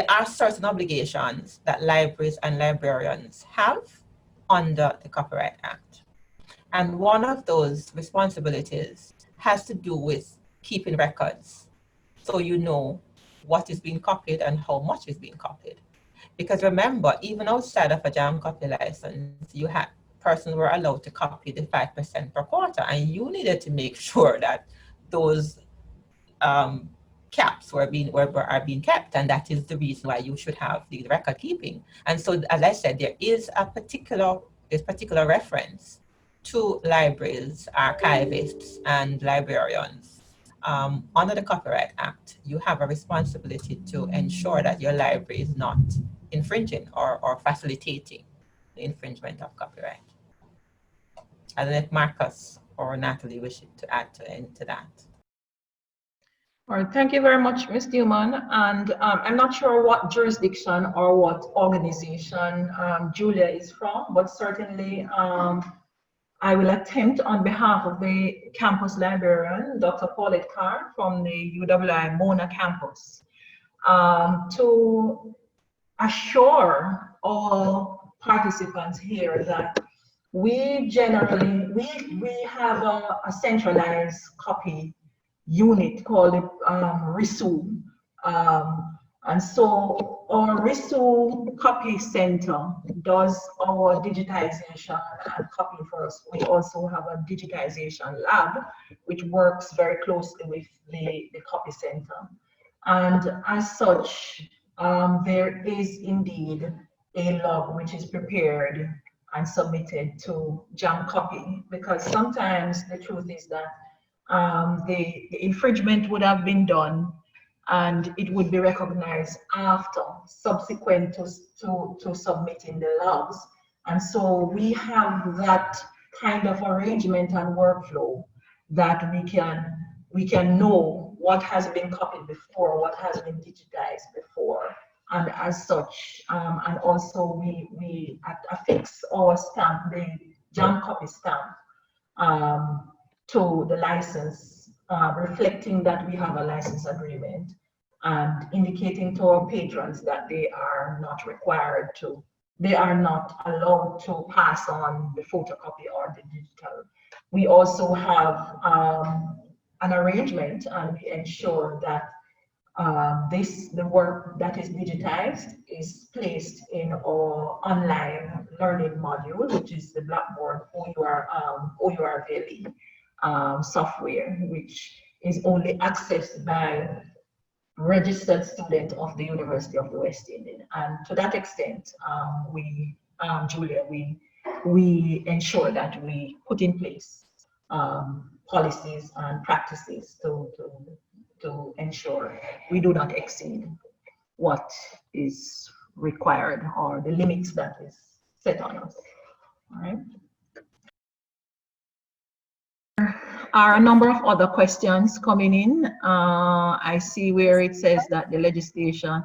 are certain obligations that libraries and librarians have under the Copyright Act. And one of those responsibilities has to do with keeping records, so you know what is being copied and how much is being copied. Because remember, even outside of a JamCopy license, you had persons were allowed to copy the 5% per quarter, and you needed to make sure that those caps are being kept, and that is the reason why you should have the record keeping. And so, as I said, there is particular reference to libraries, archivists, and librarians. Under the Copyright Act, you have a responsibility to ensure that your library is not infringing or facilitating the infringement of copyright. I don't know if Marcus or Natalie wish to add to that. All right, thank you very much, Ms. Newman. And I'm not sure what jurisdiction or what organization Julia is from, but certainly I will attempt on behalf of the campus librarian, Dr. Paulette Carr from the UWI Mona campus, to assure all participants here that we generally, we have a centralized copy unit called RISU. And so our RISU copy center does our digitization and copy for us. We also have a digitization lab, which works very closely with the copy center. And as such, there is indeed a log which is prepared and submitted to Jam Copy, because sometimes the truth is that the infringement would have been done and it would be recognized after, subsequent to submitting the logs. And so we have that kind of arrangement and workflow that we can know what has been copied before, what has been digitized before. And as such, and also we affix our stamp, the Jam Copy stamp, to the license, reflecting that we have a license agreement and indicating to our patrons that they are not required to, they are not allowed to pass on the photocopy or the digital. We also have an arrangement, and we ensure that the work that is digitized is placed in our online learning module, which is the Blackboard OUR VLE software, which is only accessed by registered student of the University of the West Indies. And to that extent, Julia, we ensure that we put in place policies and practices to ensure we do not exceed what is required or the limits that is set on us. All right. There are a number of other questions coming in. I see where it says that the legislation,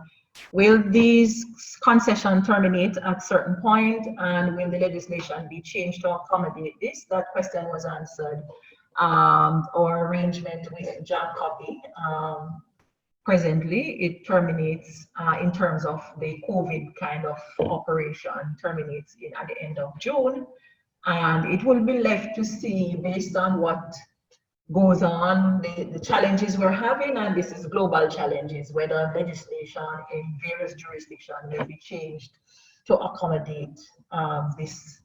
will these concessions terminate at certain point, and will the legislation be changed to accommodate this? That question was answered. Our arrangement with Jam Copy, presently it terminates in terms of the COVID kind of operation, terminates at the end of June, and it will be left to see based on what goes on, the challenges we're having, and this is global challenges, whether legislation in various jurisdictions will be changed to accommodate this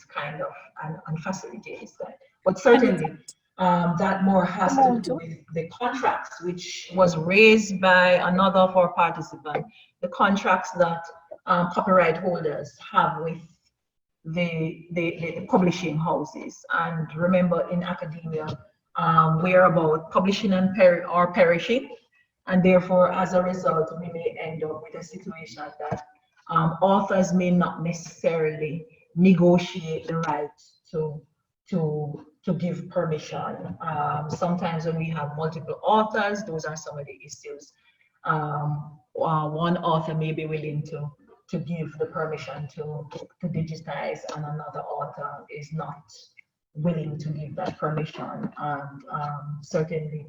kind of and facilitate that. But certainly that more has to do with the contracts, which was raised by another of our participants, the contracts that copyright holders have with the publishing houses. And remember, in academia, we're about publishing and or perishing, and therefore as a result we may end up with a situation that authors may not necessarily negotiate the right to give permission. Sometimes when we have multiple authors, those are some of the issues. One author may be willing to give the permission to digitize, and another author is not willing to give that permission. And certainly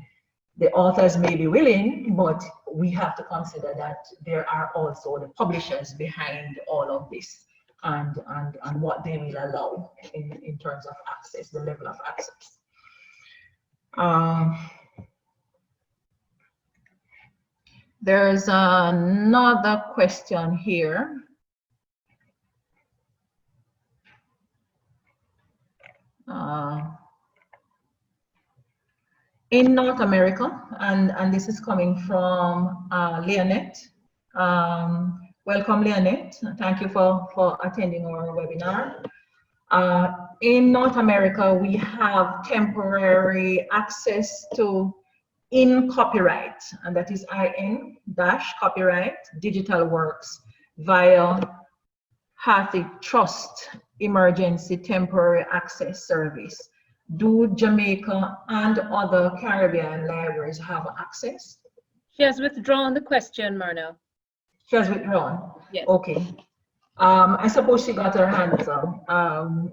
the authors may be willing, but we have to consider that there are also the publishers behind all of this, and what they will allow in terms of access, the level of access. There's another question here. In North America, and this is coming from Leonette. Welcome, Leonette. Thank you for attending our webinar. In North America, we have temporary access to in-copyright, and that is IN-copyright digital works via Hathic Trust Emergency Temporary Access Service. Do Jamaica and other Caribbean libraries have access? She has withdrawn the question, Myrna. She has withdrawn? Yes. Okay. I suppose she got her hands up.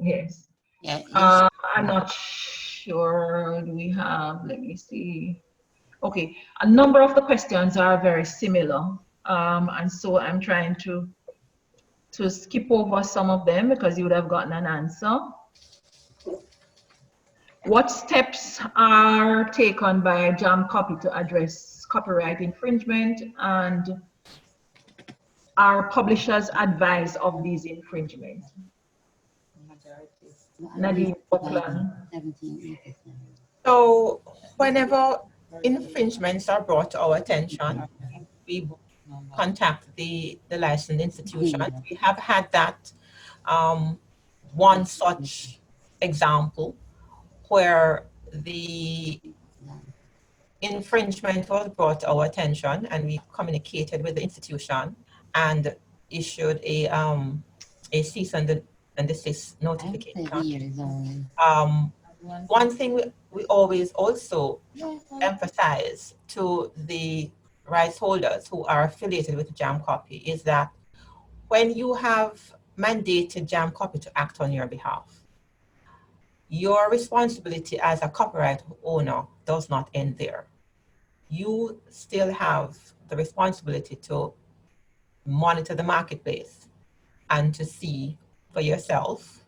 Yes. Yeah, I'm not sure. Do we have, let me see. Okay, a number of the questions are very similar, and so I'm trying to skip over some of them because you would have gotten an answer. What steps are taken by Jam Copy to address copyright infringement, and are publishers advised of these infringements? Nadine, what plan? So whenever infringements are brought to our attention, we contact the licensed institution. We have had that one such example where the infringement was brought to our attention, and we communicated with the institution and issued a cease and desist notification. One thing we always also emphasize to the rights holders who are affiliated with Jam Copy is that when you have mandated Jam Copy to act on your behalf, your responsibility as a copyright owner does not end there. You still have the responsibility to monitor the marketplace and to see for yourself,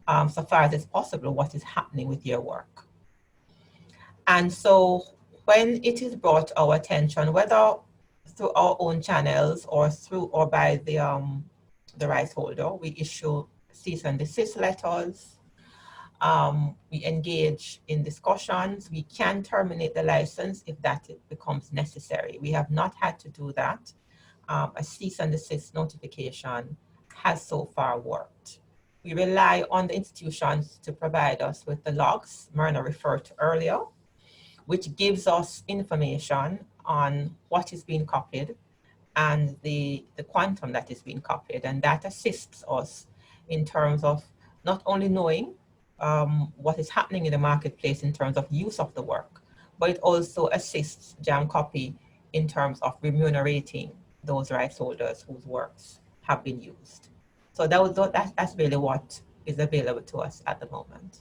so far as it's possible, what is happening with your work. And so when it is brought to our attention, whether through our own channels or by the rights holder, we issue cease and desist letters. We engage in discussions. We can terminate the license if that becomes necessary. We have not had to do that. A cease and desist notification has so far worked. We rely on the institutions to provide us with the logs Myrna referred to earlier, which gives us information on what is being copied and the quantum that is being copied. And that assists us in terms of not only knowing what is happening in the marketplace in terms of use of the work, but it also assists Jam Copy in terms of remunerating those rights holders whose works have been used. So that's really what is available to us at the moment.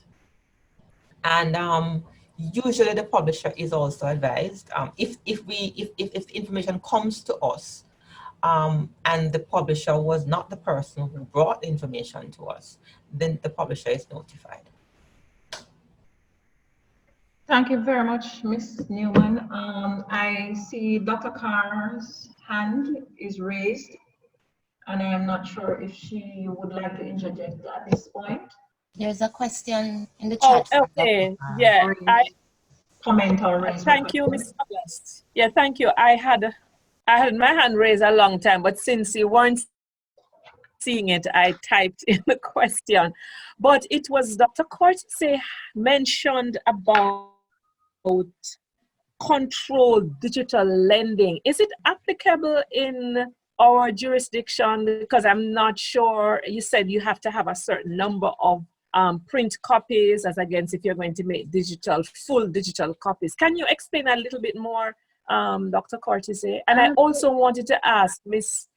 And usually the publisher is also advised if the information comes to us and the publisher was not the person who brought the information to us, then the publisher is notified. Thank you very much, Ms. Newman. I see Dr. Carr's hand is raised, and I am not sure if she would like to interject at this point. There's a question in the Oh, chat. okay. Yeah. Comment or raise. Thank you, Ms. Douglas. Yeah, thank you. I had my hand raised a long time, but since you weren't seeing it, I typed in the question. But it was Dr. Cortese mentioned about controlled digital lending. Is it applicable in our jurisdiction? Because I'm not sure. You said you have to have a certain number of print copies as against if you're going to make full digital copies. Can you explain a little bit more, Dr. Cortese? And I also wanted to ask Miss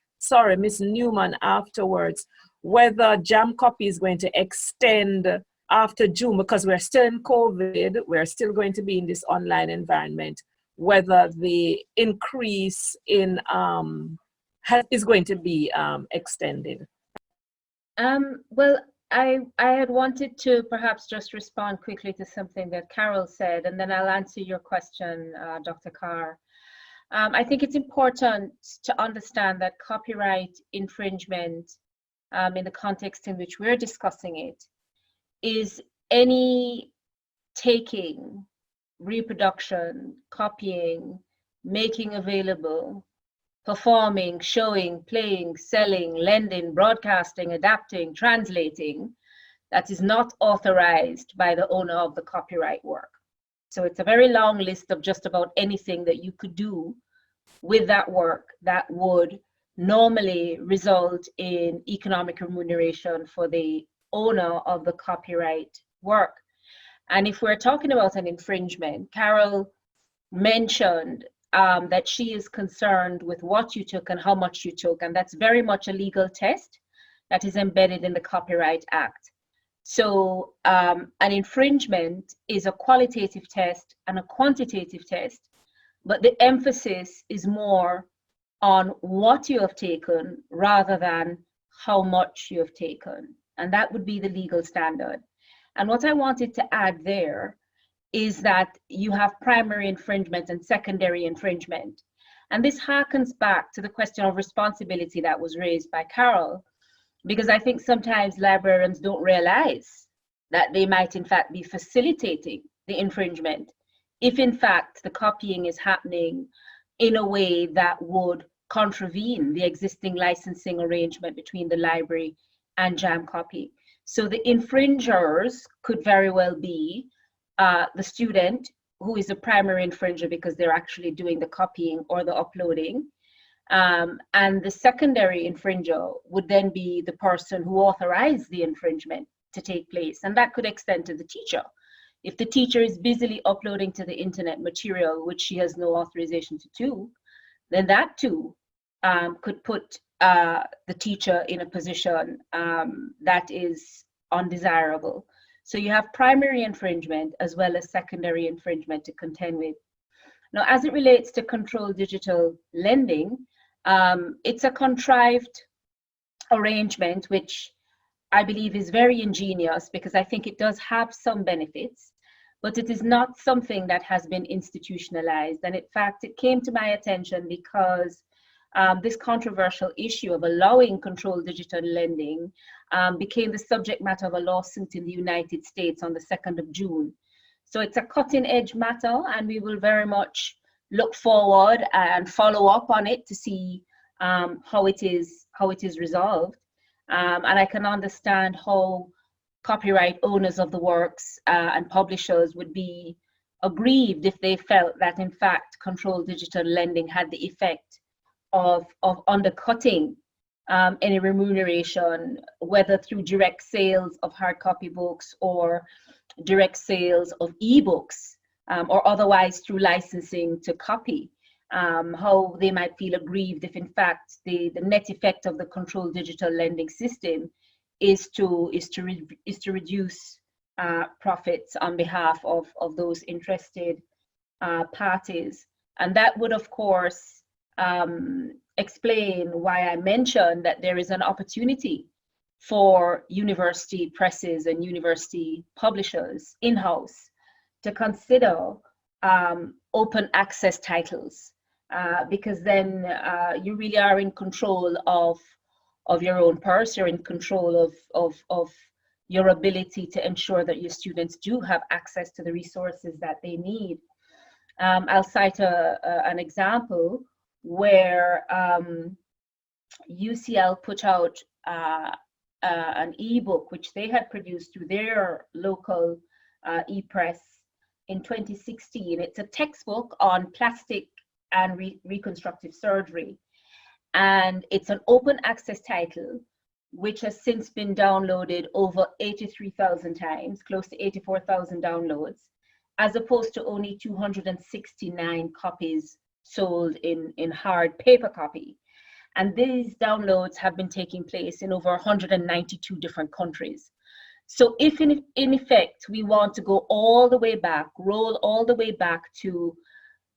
Newman afterwards, whether Jam Copy is going to extend after June, because we're still in COVID, we're still going to be in this online environment, whether the increase in is going to be extended. Well, I had wanted to perhaps just respond quickly to something that Carol said, and then I'll answer your question, Dr. Carr. I think it's important to understand that copyright infringement, in the context in which we're discussing it, is any taking, reproduction, copying, making available, performing, showing, playing, selling, lending, broadcasting, adapting, translating, that is not authorized by the owner of the copyright work. So it's a very long list of just about anything that you could do with that work that would normally result in economic remuneration for the owner of the copyright work. And if we're talking about an infringement, Carol mentioned that she is concerned with what you took and how much you took, and that's very much a legal test that is embedded in the Copyright Act. So an infringement is a qualitative test and a quantitative test but the emphasis is more on what you have taken rather than how much you have taken. And that would be the legal standard. And what I wanted to add there is that you have primary infringement and secondary infringement. And this harkens back to the question of responsibility that was raised by Carol, because I think sometimes librarians don't realize that they might in fact be facilitating the infringement if in fact the copying is happening in a way that would contravene the existing licensing arrangement between the library and Jam Copy. So the infringers could very well be the student, who is the primary infringer because they're actually doing the copying or the uploading. And the secondary infringer would then be the person who authorized the infringement to take place. And that could extend to the teacher. If the teacher is busily uploading to the internet material, which she has no authorization to do, then that too could put the teacher in a position that is undesirable. So you have primary infringement as well as secondary infringement to contend with. Now, as it relates to controlled digital lending, it's a contrived arrangement, which I believe is very ingenious because I think it does have some benefits, but it is not something that has been institutionalized. And in fact, it came to my attention because this controversial issue of allowing controlled digital lending became the subject matter of a lawsuit in the United States on the 2nd of June. So it's a cutting edge matter, and we will very much look forward and follow up on it to see how it is resolved. And I can understand how copyright owners of the works and publishers would be aggrieved if they felt that in fact controlled digital lending had the effect of undercutting any remuneration, whether through direct sales of hard copy books or direct sales of ebooks, or otherwise through licensing to copy, how they might feel aggrieved if in fact the net effect of the controlled digital lending system is to reduce profits on behalf of those interested parties. And that would of course explain why I mentioned that there is an opportunity for university presses and university publishers in-house to consider open access titles, because then you really are in control of your own purse, you're in control of your ability to ensure that your students do have access to the resources that they need. I'll cite an example where UCL put out an ebook which they had produced through their local e-press in 2016. It's a textbook on plastic and reconstructive surgery, and it's an open access title which has since been downloaded over 83,000 times, close to 84,000 downloads, as opposed to only 269 copies sold in hard paper copy. And these downloads have been taking place in over 192 different countries. So if in effect we want to go all the way back, roll all the way back to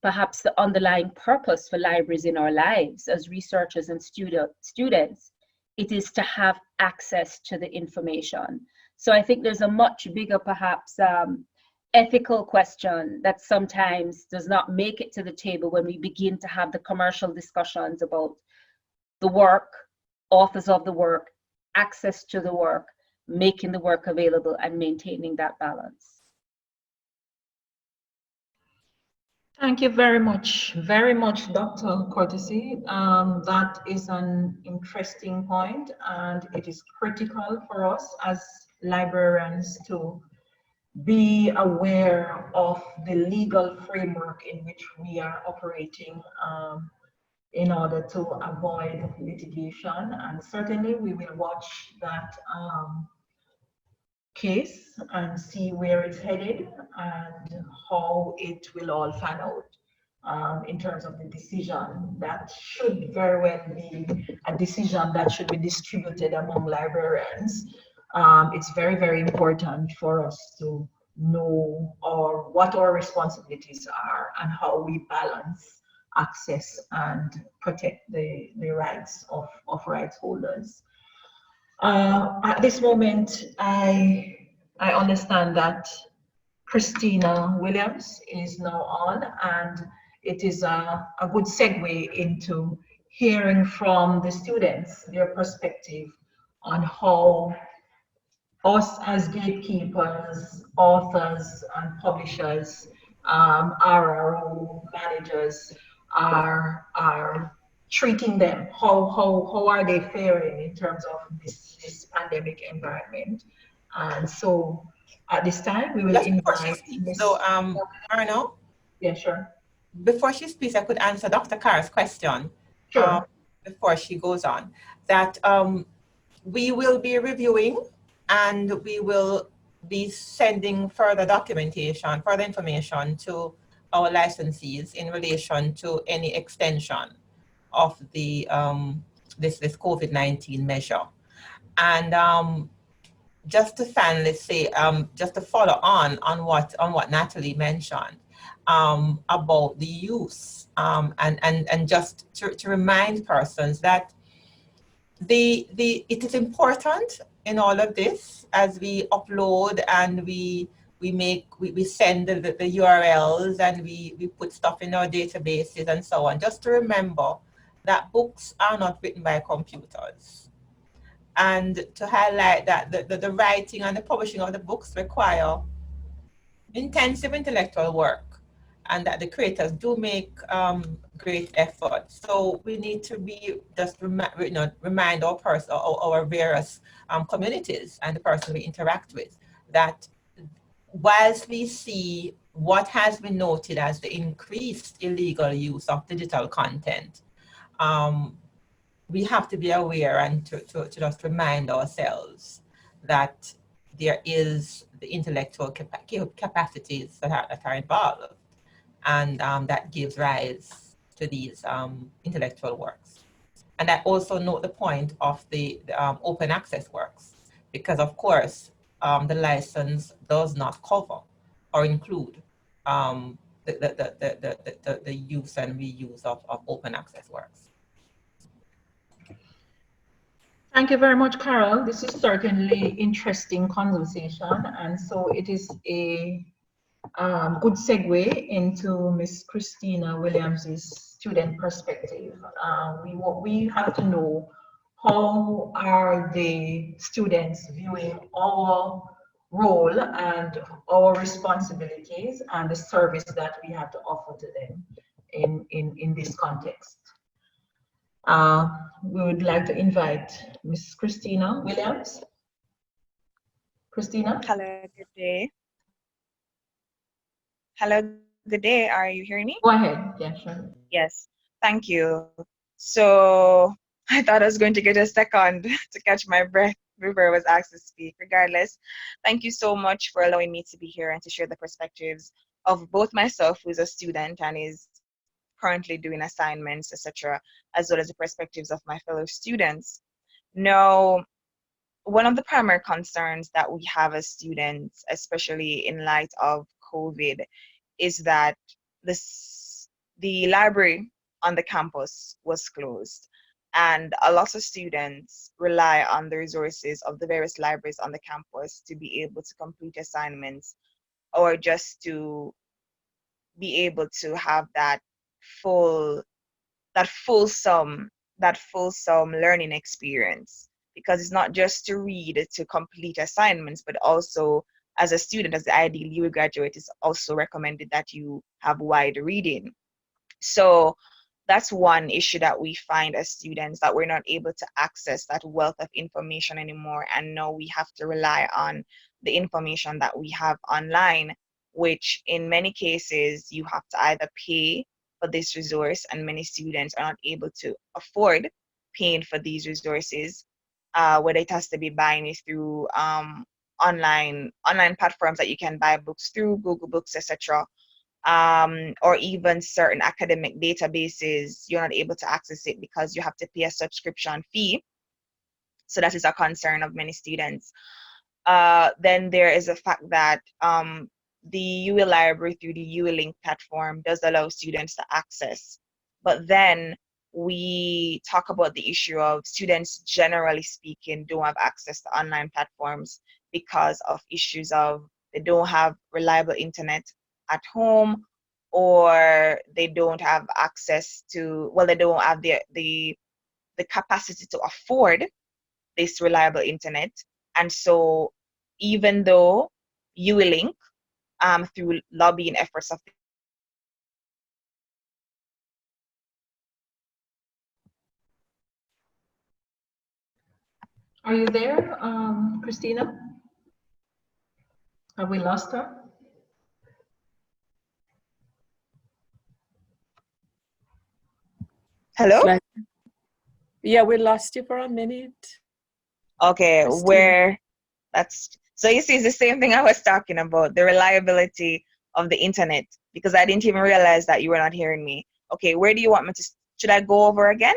perhaps the underlying purpose for libraries in our lives as researchers and students, it is to have access to the information. So I think there's a much bigger perhaps ethical question that sometimes does not make it to the table when we begin to have the commercial discussions about the work, authors of the work, access to the work, making the work available and maintaining that balance. Thank you very much, Dr. Courtesy. That is an interesting point, and it is critical for us as librarians to be aware of the legal framework in which we are operating in order to avoid litigation. And certainly we will watch that case and see where it's headed and how it will all pan out in terms of the decision. That should very well be a decision that should be distributed among librarians. It's very, very important for us to know what our responsibilities are and how we balance access and protect the rights of rights holders. At this moment, I understand that Christina Williams is now on, and it is a good segue into hearing from the students their perspective on how us as gatekeepers, authors, and publishers, RRO managers are treating them. How are they faring in terms of this pandemic environment? And so at this time, we will Just before she invite speaks, Miss. so Arno, Yeah, sure. before she speaks, I could answer Dr. Carr's question. Sure. Before she goes on, that we will be reviewing and we will be sending further documentation, further information to our licensees in relation to any extension of the this COVID-19 measure. And just to finally say, just to follow on what Natalie mentioned about the use, and just to remind persons that it is important in all of this, as we upload and we send the URLs and we put stuff in our databases and so on, just to remember that books are not written by computers. And to highlight that the writing and the publishing of the books require intensive intellectual work, and that the creators do make great effort. So we need to be just remind our various communities and the person we interact with, that whilst we see what has been noted as the increased illegal use of digital content, we have to be aware and to just remind ourselves that there is the intellectual capacities that are involved, and that gives rise to these intellectual works. And I also note the point of the open access works, because of course the license does not cover or include the use and reuse of open access works. Thank you very much, Carol. This is certainly interesting conversation, and so it is a good segue into Miss Christina Williams's student perspective. We have to know, how are the students viewing our role and our responsibilities and the service that we have to offer to them in this context. We would like to invite Miss Christina Williams. Christina? Hello, good day. Hello, good day. Are you hearing me? Go ahead. Yeah, sure. Yes, thank you. So I thought I was going to get a second to catch my breath before I was asked to speak. Regardless, thank you so much for allowing me to be here and to share the perspectives of both myself, who's a student and is currently doing assignments, etc., as well as the perspectives of my fellow students. Now, one of the primary concerns that we have as students, especially in light of COVID, is that the library on the campus was closed, and a lot of students rely on the resources of the various libraries on the campus to be able to complete assignments, or just be able to have that fulsome learning experience, because it's not just to read to complete assignments, but also as a student, as the ideal you graduate, is also recommended that you have wide reading. So that's one issue that we find as students, that we're not able to access that wealth of information anymore, and now we have to rely on the information that we have online, which in many cases you have to either pay for this resource, and many students are not able to afford paying for these resources, whether it has to be buying it through online platforms that you can buy books through, Google Books, etc., or even certain academic databases, you're not able to access it because you have to pay a subscription fee. So that is a concern of many students. then there is the fact that the UE library through the UE Link platform does allow students to access. But then we talk about the issue of students, generally speaking, don't have access to online platforms because of issues of they don't have reliable internet at home, or they don't have access to, well, they don't have the capacity to afford this reliable internet. And so even though ULink, through lobbying efforts of Are you there, Christina? Have we lost her? hello? Like, yeah, we lost you for a minute. Okay, Christina. where that's, so you see, it's the same thing I was talking about, the reliability of the internet, because I didn't even realize that you were not hearing me. Okay, where do you want me to, should I go over again?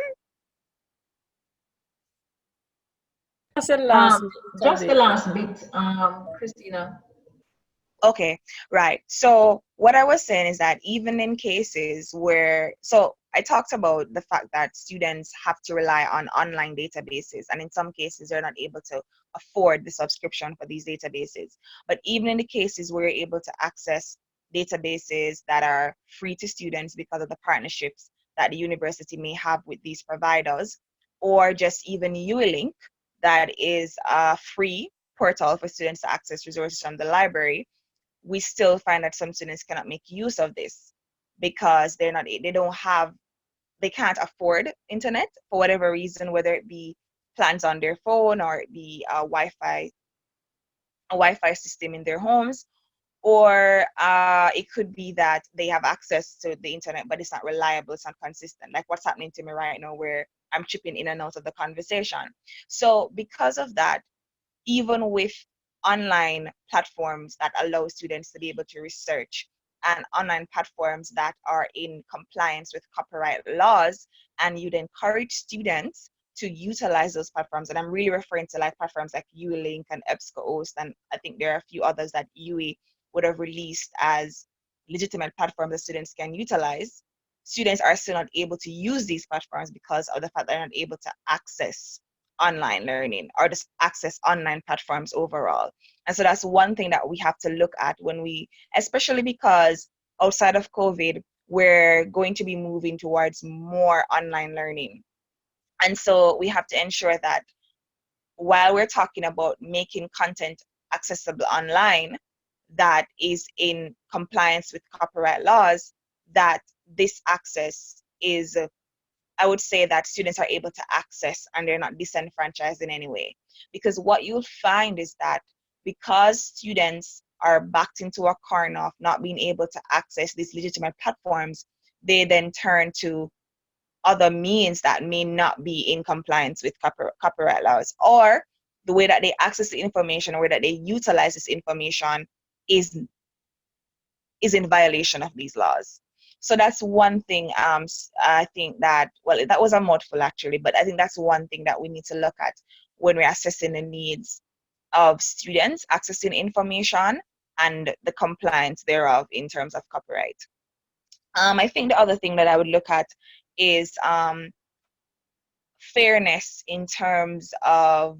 Just the last Just the bit. last bit, Christina. Okay, right. So what I was saying is that even in cases where, so I talked about the fact that students have to rely on online databases, and in some cases they're not able to afford the subscription for these databases. But even in the cases where you're able to access databases that are free to students because of the partnerships that the university may have with these providers, or just even ULink, that is a free portal for students to access resources from the library, we still find that some students cannot make use of this because they can't afford internet for whatever reason, whether it be plans on their phone or it be a Wi-Fi system in their homes, or it could be that they have access to the internet but it's not reliable, it's not consistent, like what's happening to me right now where I'm chipping in and out of the conversation. So because of that, even with online platforms that allow students to be able to research, and online platforms that are in compliance with copyright laws, and you'd encourage students to utilize those platforms, and I'm really referring to like platforms like ULink and EBSCOhost, and I think there are a few others that UE would have released as legitimate platforms that students can utilize. Students are still not able to use these platforms because of the fact they're not able to access online learning or just access online platforms overall. And so that's one thing that we have to look at when we, especially because outside of COVID, we're going to be moving towards more online learning. And so we have to ensure that while we're talking about making content accessible online that is in compliance with copyright laws, that this access is, I would say that students are able to access and they're not disenfranchised in any way. Because what you'll find is that because students are backed into a corner of not being able to access these legitimate platforms, they then turn to other means that may not be in compliance with copyright laws, or the way that they access the information or way that they utilize this information is in violation of these laws. So that's one thing. I think that, well, that was a mouthful actually, but I think that's one thing that we need to look at when we're assessing the needs of students accessing information and the compliance thereof in terms of copyright. I think the other thing that I would look at is fairness in terms of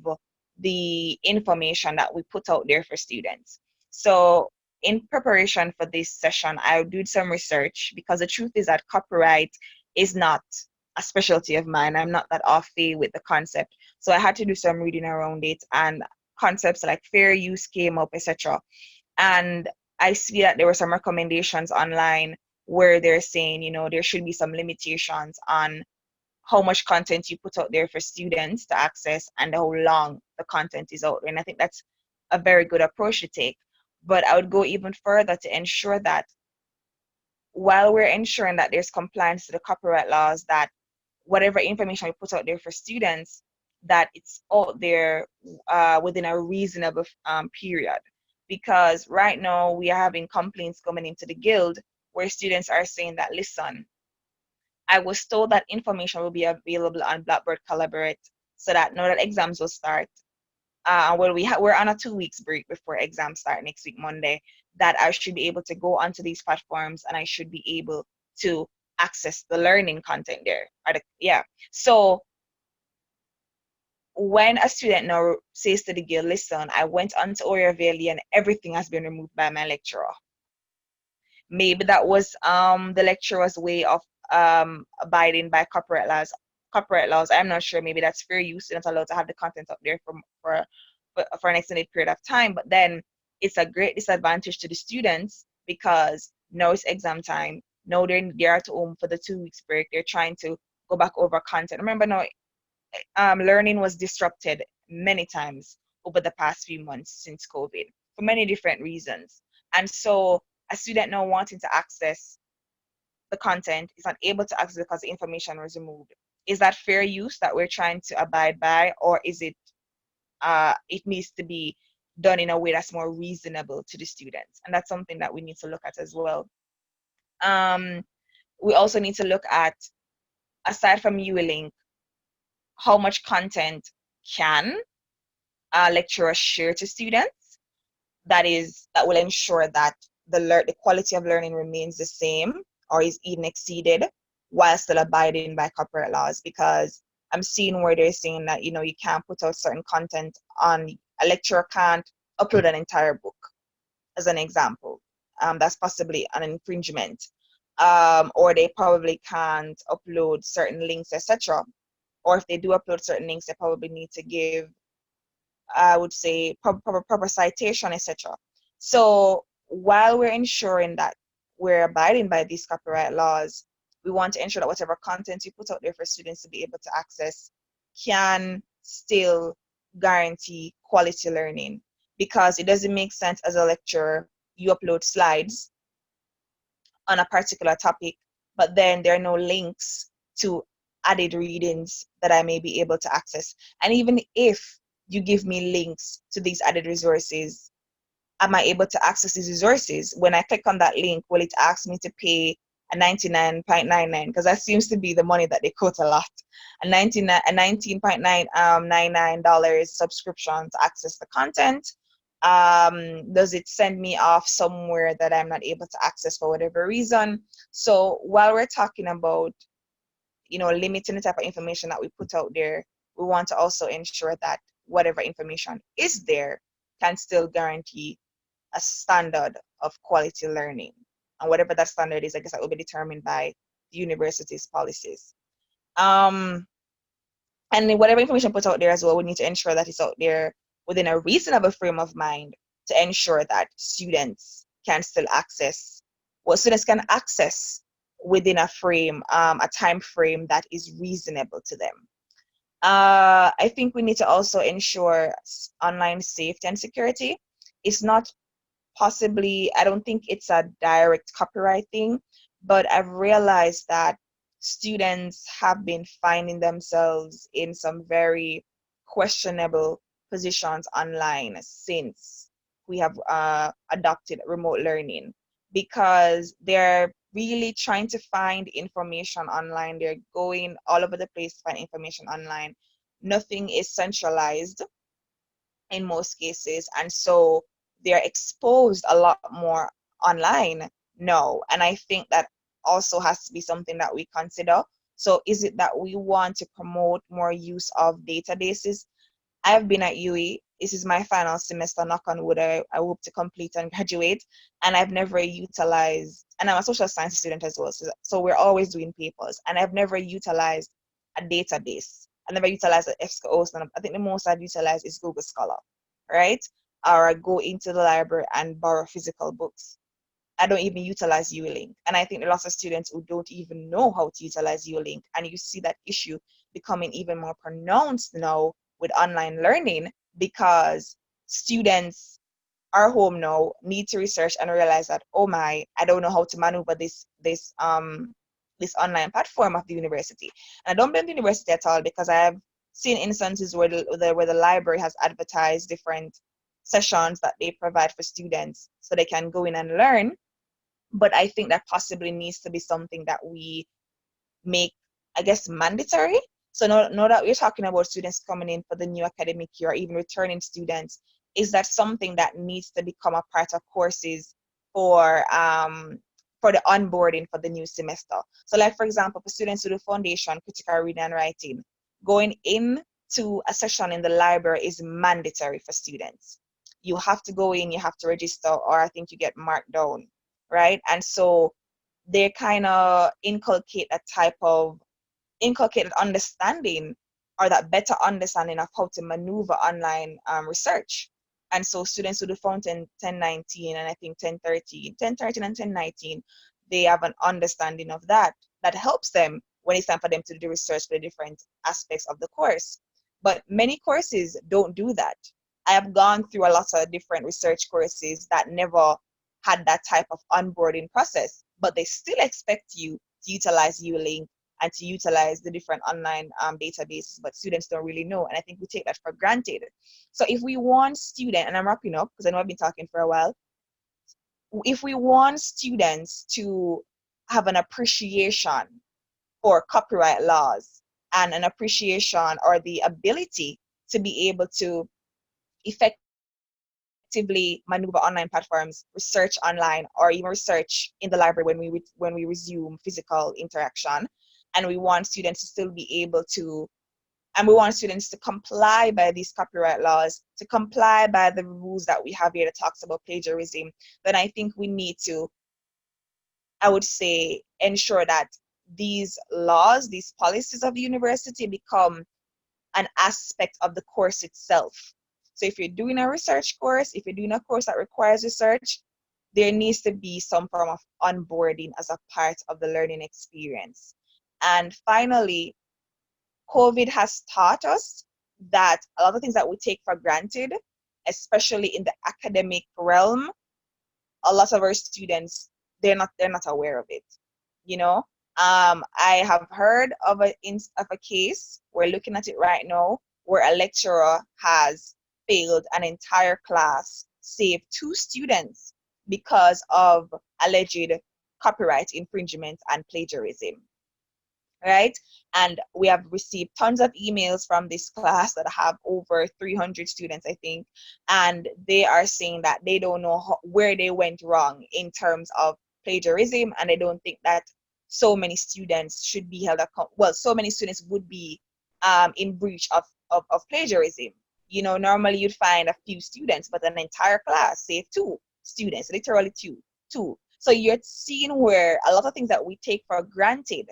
the information that we put out there for students. So in preparation for this session, I did some research because the truth is that copyright is not a specialty of mine. I'm not that au fait with the concept. So I had to do some reading around it, and concepts like fair use came up, etc. And I see that there were some recommendations online where they're saying, there should be some limitations on how much content you put out there for students to access and how long the content is out there. And I think that's a very good approach to take. But I would go even further to ensure that while we're ensuring that there's compliance to the copyright laws, that whatever information we put out there for students, that it's out there within a reasonable period. Because right now we are having complaints coming into the guild where students are saying that, listen, I was told that information will be available on Blackboard Collaborate so that now that exams will start, well, we're on a 2 weeks break before exams start next week, Monday, that I should be able to go onto these platforms and I should be able to access the learning content there. Yeah. So when a student now says to the girl, listen, I went onto Oriole Valley and everything has been removed by my lecturer. Maybe that was the lecturer's way of abiding by copyright laws. I'm not sure. Maybe that's fair use. You're not allowed to have the content up there for an extended period of time. But then it's a great disadvantage to the students because now it's exam time. Now they're at home for the 2 weeks break. They're trying to go back over content. Remember now, learning was disrupted many times over the past few months since COVID for many different reasons. And so a student now wanting to access the content is not able to access because the information was removed. Is that fair use that we're trying to abide by, or is it it needs to be done in a way that's more reasonable to the students? And that's something that we need to look at as well. We also need to look at, aside from ULink, how much content can lecturers share to students that will ensure that the quality of learning remains the same or is even exceeded while still abiding by copyright laws. Because I'm seeing where they're saying that, you can't put out certain content on, a lecturer can't upload an entire book, as an example. That's possibly an infringement. Or they probably can't upload certain links, etc. Or if they do upload certain links, they probably need to give, I would say, proper citation, etc. So while we're ensuring that we're abiding by these copyright laws, we want to ensure that whatever content you put out there for students to be able to access can still guarantee quality learning. Because it doesn't make sense as a lecturer, you upload slides on a particular topic, but then there are no links to added readings that I may be able to access. And even if you give me links to these added resources, am I able to access these resources? When I click on that link, will it ask me to pay a $99.99? Because that seems to be the money that they quote a lot. A $19.99 subscription to access the content. Does it send me off somewhere that I'm not able to access for whatever reason? So while we're talking about, limiting the type of information that we put out there, we want to also ensure that whatever information is there can still guarantee a standard of quality learning. And whatever that standard is, I guess that will be determined by the university's policies. And whatever information put out there as well, we need to ensure that it's out there within a reasonable frame of mind to ensure that students can still access, students can access within a time frame that is reasonable to them. I think we need to also ensure online safety and security. It's not possibly, I don't think it's a direct copyright thing, but I've realized that students have been finding themselves in some very questionable positions online since we have adopted remote learning, because they're really trying to find information online. They're going all over the place to find information online. Nothing is centralized in most cases, and so they're exposed a lot more online now. And I think that also has to be something that we consider. So is it that we want to promote more use of databases? I've been at UE. This is my final semester, knock on wood. I hope to complete and graduate. And I've never utilized, and I'm a social science student as well, so we're always doing papers. And I've never utilized a database. I've never utilized an EBSCO. I think the most I've utilized is Google Scholar, right? Or I go into the library and borrow physical books. I don't even utilize ULink. And I think there are lots of students who don't even know how to utilize ULink. And you see that issue becoming even more pronounced now with online learning, because students are home now, need to research and realize that, oh my, I don't know how to maneuver this online platform of the university. And I don't blame the university at all, because I have seen instances where the library has advertised different sessions that they provide for students so they can go in and learn. But I think that possibly needs to be something that we make, I guess, mandatory, So now that we're talking about students coming in for the new academic year, or even returning students, is that something that needs to become a part of courses for the onboarding for the new semester? So like, for example, for students who do foundation, critical reading and writing, going into a session in the library is mandatory for students. You have to go in, you have to register, or I think you get marked down, right? And so they kind of inculcated understanding, or that better understanding of how to maneuver online research. And so students who do Fountain 1019 and I think 1013 and 1019, they have an understanding of that helps them when it's time for them to do research for the different aspects of the course. But many courses don't do that. I have gone through a lot of different research courses that never had that type of onboarding process, but they still expect you to utilize ULink and to utilize the different online databases, but students don't really know. And I think we take that for granted. So if we want students, and I'm wrapping up because I know I've been talking for a while, if we want students to have an appreciation for copyright laws and an appreciation or the ability to be able to effectively maneuver online platforms, research online, or even research in the library when we resume physical interaction, and we want students to still be able to, and we want students to comply by these copyright laws, to comply by the rules that we have here that talks about plagiarism, then I think we need to, I would say, ensure that these laws, these policies of the university become an aspect of the course itself. So if you're doing a research course, if you're doing a course that requires research, there needs to be some form of onboarding as a part of the learning experience. And finally, COVID has taught us that a lot of things that we take for granted, especially in the academic realm, a lot of our students, they're not aware of it. You know, I have heard of a case, we're looking at it right now, where a lecturer has failed an entire class, save 2 students because of alleged copyright infringement and plagiarism. Right? And we have received tons of emails from this class that have over 300 students, I think, and they are saying that they don't know where they went wrong in terms of plagiarism, and they don't think that so many students should be held accountable. Well, so many students would be in breach of plagiarism. You know, normally you'd find a few students, but an entire class, say 2 students, literally two. So you're seeing where a lot of things that we take for granted,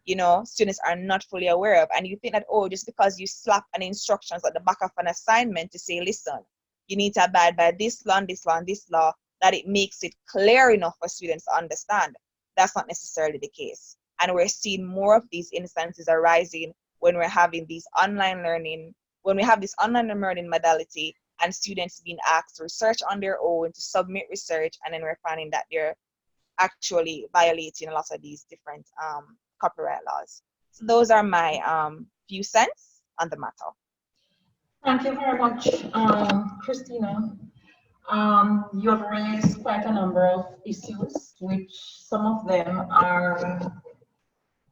you know, students are not fully aware of. And you think that, oh, just because you slap an instructions at the back of an assignment to say, listen, you need to abide by this law and this law and this law, that it makes it clear enough for students to understand. That's not necessarily the case. And we're seeing more of these instances arising when we're having these online learning, when we have this online learning modality and students being asked to research on their own, to submit research, and then we're finding that they're actually violating a lot of these different copyright laws. So those are my few cents on the matter. Thank you very much, Christina. You have raised quite a number of issues, which some of them are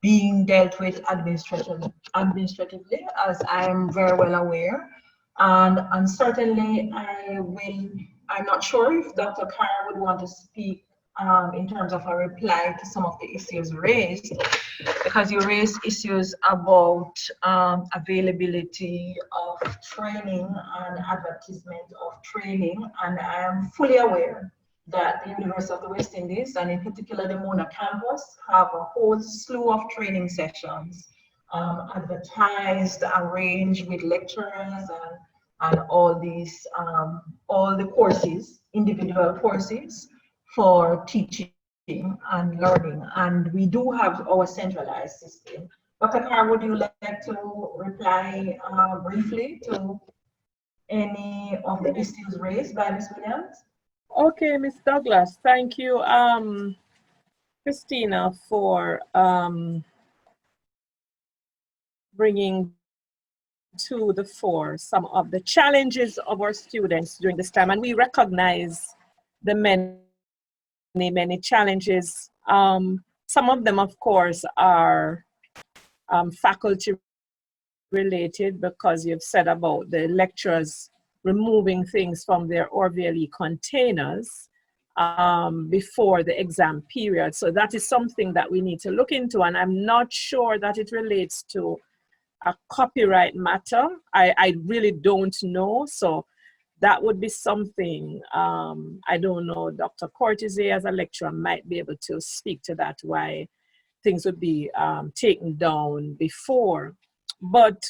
being dealt with administratively, as I'm very well aware. And certainly I'm not sure if Dr. Carr would want to speak in terms of a reply to some of the issues raised, because you raised issues about availability of training and advertisement of training, and I am fully aware that the University of the West Indies, and in particular the Mona campus, have a whole slew of training sessions advertised, arranged with lecturers and all these, all the courses, individual courses for teaching and learning. And we do have our centralized system. Dr. Carr, would you like to reply briefly to any of the issues raised by Ms. Williams? Okay, Ms. Douglas, thank you, Christina, for bringing to the fore some of the challenges of our students during this time. And we recognize the many challenges. Some of them, of course, are faculty related because you've said about the lecturers removing things from their ORVLE containers before the exam period. So that is something that we need to look into, and I'm not sure that it relates to a copyright matter. I really don't know. So that would be something, I don't know, Dr. Cortese as a lecturer might be able to speak to that, why things would be taken down before. But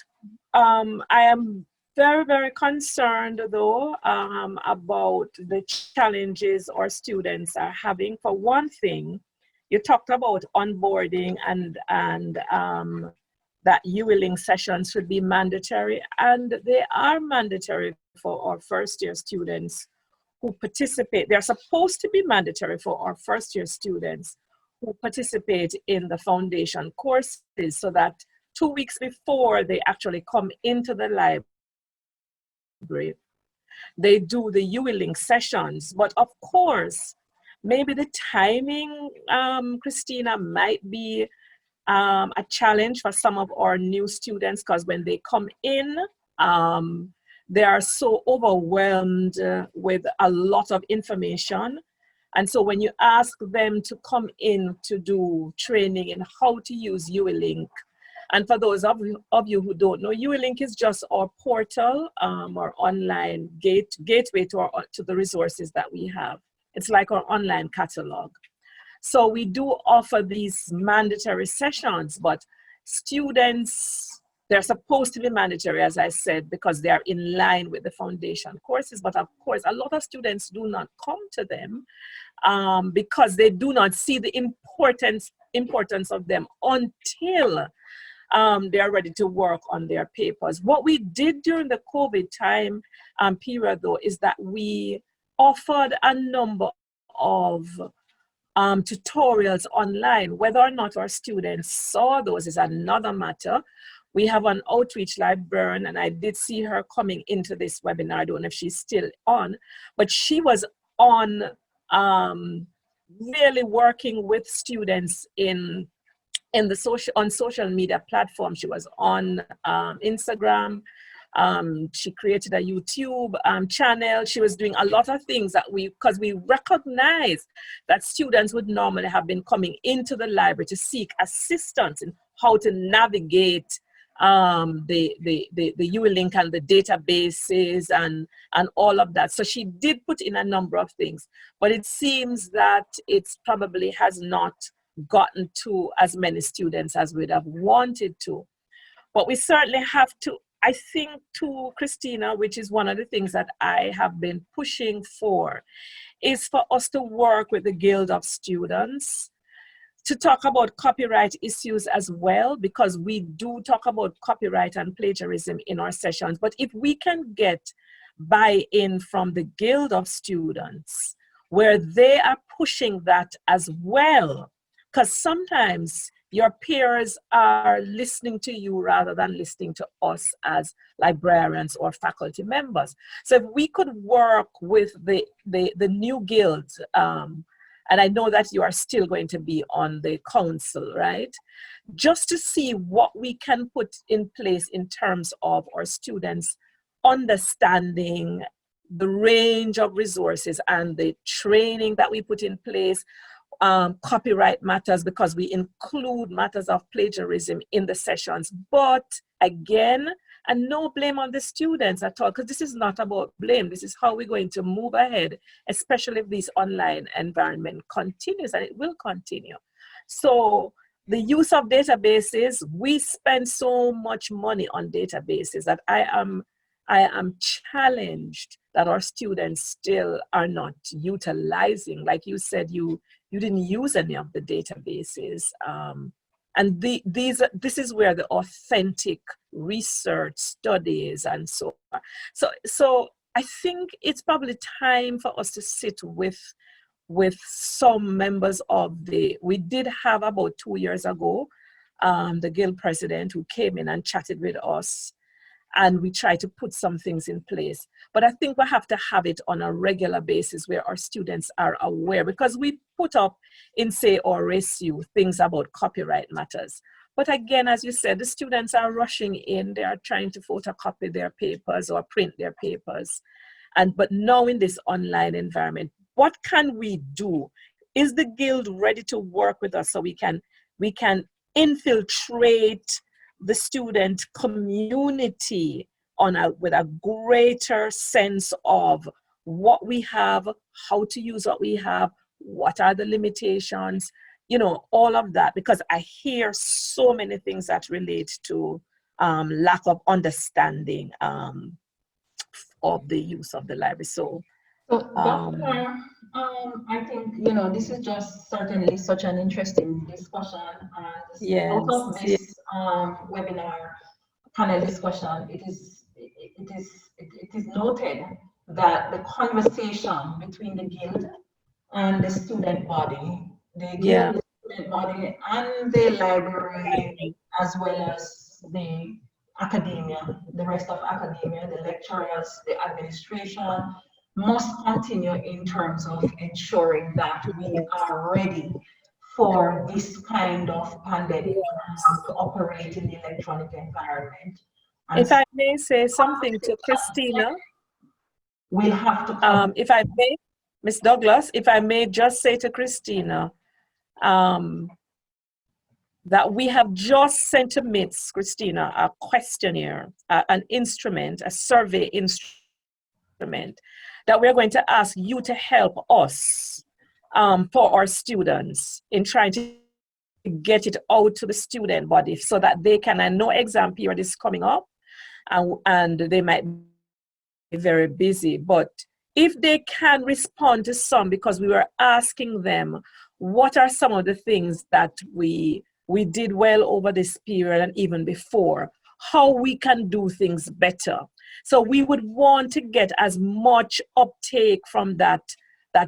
I am very, very concerned though about the challenges our students are having. For one thing, you talked about onboarding and that ULink sessions should be mandatory, and they are mandatory for our first year students who participate. They're supposed to be mandatory for our first year students who participate in the foundation courses, so that 2 weeks before they actually come into the library, they do the ULink sessions. But of course, maybe the timing, Christina, might be a challenge for some of our new students, because when they come in, they are so overwhelmed with a lot of information. And so when you ask them to come in to do training in how to use ULink, and for those of you who don't know, ULink is just our portal, our online gateway to the resources that we have. It's like our online catalog. So we do offer these mandatory sessions, but students, they're supposed to be mandatory, as I said, because they are in line with the foundation courses. But of course, a lot of students do not come to them because they do not see the importance of them until they are ready to work on their papers. What we did during the COVID time period, though, is that we offered a number of tutorials online. Whether or not our students saw those is another matter. We have an outreach librarian, and I did see her coming into this webinar. I don't know if she's still on, but she was on really working with students on social media platforms. She was on Instagram. She created a YouTube channel. She was doing a lot of things that because we recognized that students would normally have been coming into the library to seek assistance in how to navigate the ULink and the databases and all of that. So she did put in a number of things, but it seems that it probably has not gotten to as many students as we'd have wanted to. But we certainly have to, I think, to Christina, which is one of the things that I have been pushing for, is for us to work with the Guild of Students to talk about copyright issues as well, because we do talk about copyright and plagiarism in our sessions. But if we can get buy-in from the Guild of Students, where they are pushing that as well, because sometimes your peers are listening to you rather than listening to us as librarians or faculty members. So if we could work with the new guilds, and I know that you are still going to be on the council, right? Just to see what we can put in place in terms of our students understanding the range of resources and the training that we put in place. Copyright matters, because we include matters of plagiarism in the sessions. But again, and no blame on the students at all, because this is not about blame. This is how we're going to move ahead, especially if this online environment continues, and it will continue. So the use of databases, we spend so much money on databases that I am challenged that our students still are not utilizing. Like you said, you didn't use any of the databases. And this is where the authentic research studies and so on. So I think it's probably time for us to sit with some members of we did have about 2 years ago, the Guild president who came in and chatted with us, and we try to put some things in place. But I think we have to have it on a regular basis where our students are aware, because we put up in, say, our RSU things about copyright matters. But again, as you said, the students are rushing in. They are trying to photocopy their papers or print their papers. But now in this online environment, what can we do? Is the guild ready to work with us so we can infiltrate the student community with a greater sense of what we have, how to use what we have, what are the limitations, all of that, because I hear so many things that relate to lack of understanding of the use of the library. So Dr. I think, this is just certainly such an interesting discussion. And out of yes, this webinar panel discussion, it is noted that the conversation between the guild and the student body, the guild, the student body, and the library, as well as the academia, the rest of academia, the lecturers, the administration, must continue in terms of ensuring that we are ready for this kind of pandemic to operate in the electronic environment. And if I may say something to Christina, we'll have to if I may, Ms. Douglas, if I may just say to Christina, that we have just sent to MITS, Christina, a questionnaire, an instrument, a survey instrument that we're going to ask you to help us for our students in trying to get it out to the student body so that they can, I know exam period is coming up and they might be very busy, but if they can respond to some, because we were asking them, what are some of the things that we did well over this period and even before, how we can do things better. So we would want to get as much uptake from that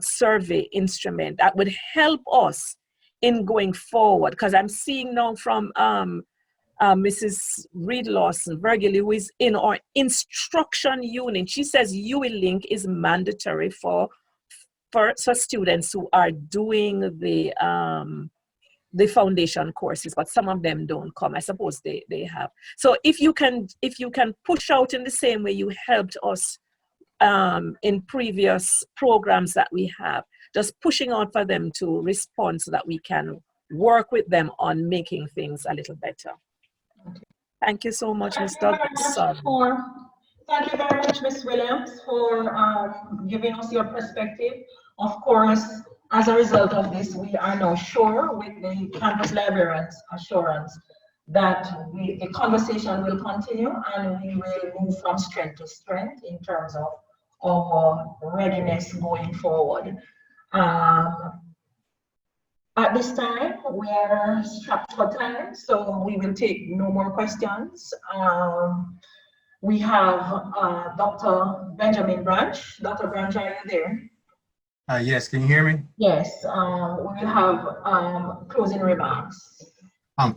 survey instrument that would help us in going forward. Because I'm seeing now from Mrs. Reed Lawson, Virgil, who is in our instruction unit, she says UE Link is mandatory for students who are doing the foundation courses, but some of them don't come. I suppose they have. So if you can push out in the same way you helped us in previous programs that we have, just pushing out for them to respond so that we can work with them on making things a little better. Thank you so much, Ms. Douglas. Thank you very much, Ms. Williams, for giving us your perspective. Of course, as a result of this, we are now sure with the campus librarians' assurance that the conversation will continue and we will move from strength to strength in terms of our readiness going forward. At this time, we are strapped for time, so we will take no more questions. We have Dr. Benjamin Branch. Dr. Branch, are you there? Yes, can you hear me? Yes, we will have closing remarks.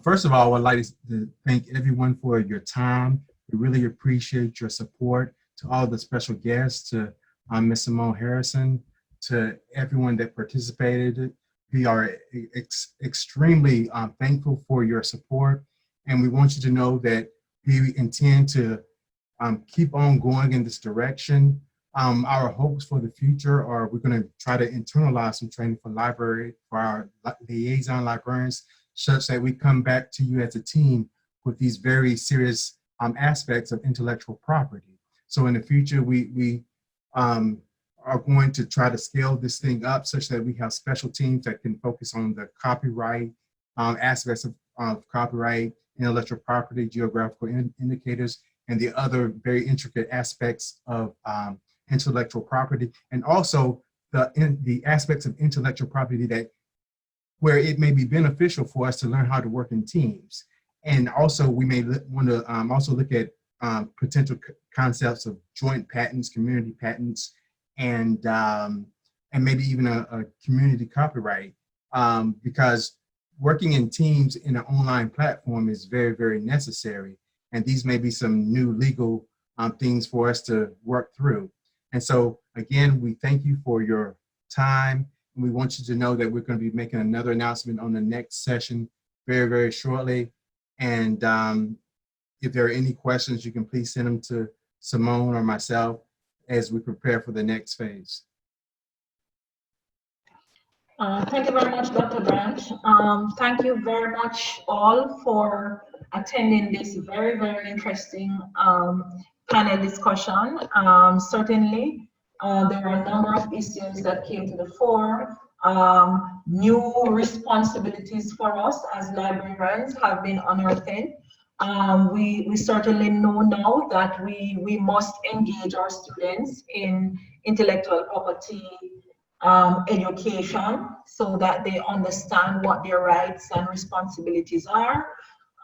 First of all, I would like to thank everyone for your time. We really appreciate your support. To all the special guests, to Ms. Simone Harrison, to everyone that participated. We are extremely thankful for your support, and we want you to know that we intend to keep on going in this direction. Our hopes for the future are we're going to try to internalize some training for our liaison librarians, such that we come back to you as a team with these very serious aspects of intellectual property. So in the future, we are going to try to scale this thing up such that we have special teams that can focus on the copyright aspects of copyright, intellectual property, geographical indicators, and the other very intricate aspects of intellectual property, and also the aspects of intellectual property that where it may be beneficial for us to learn how to work in teams. And also we may want to also look at potential concepts of joint patents, community patents, and maybe even a community copyright, because working in teams in an online platform is very, very necessary. And these may be some new legal things for us to work through. And so again, we thank you for your time. And we want you to know that we're going to be making another announcement on the next session very, very shortly. And if there are any questions, you can please send them to Simone or myself as we prepare for the next phase. Thank you very much, Dr. Branch. Thank you very much all for attending this very, very interesting panel discussion. Certainly, there are a number of issues that came to the fore. New responsibilities for us as librarians have been unearthed. We certainly know now that we must engage our students in intellectual property education so that they understand what their rights and responsibilities are.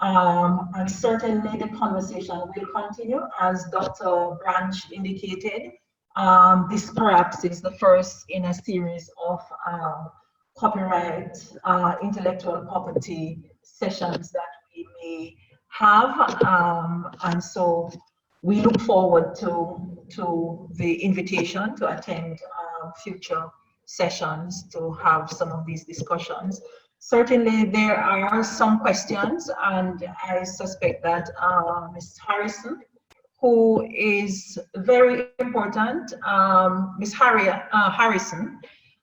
And certainly the conversation will continue as Dr. Branch indicated. This perhaps is the first in a series of copyright intellectual property sessions that we may have. And so we look forward to the invitation to attend future sessions to have some of these discussions. Certainly there are some questions, and I suspect that Ms. Harrison, who is very important, Ms. Harrison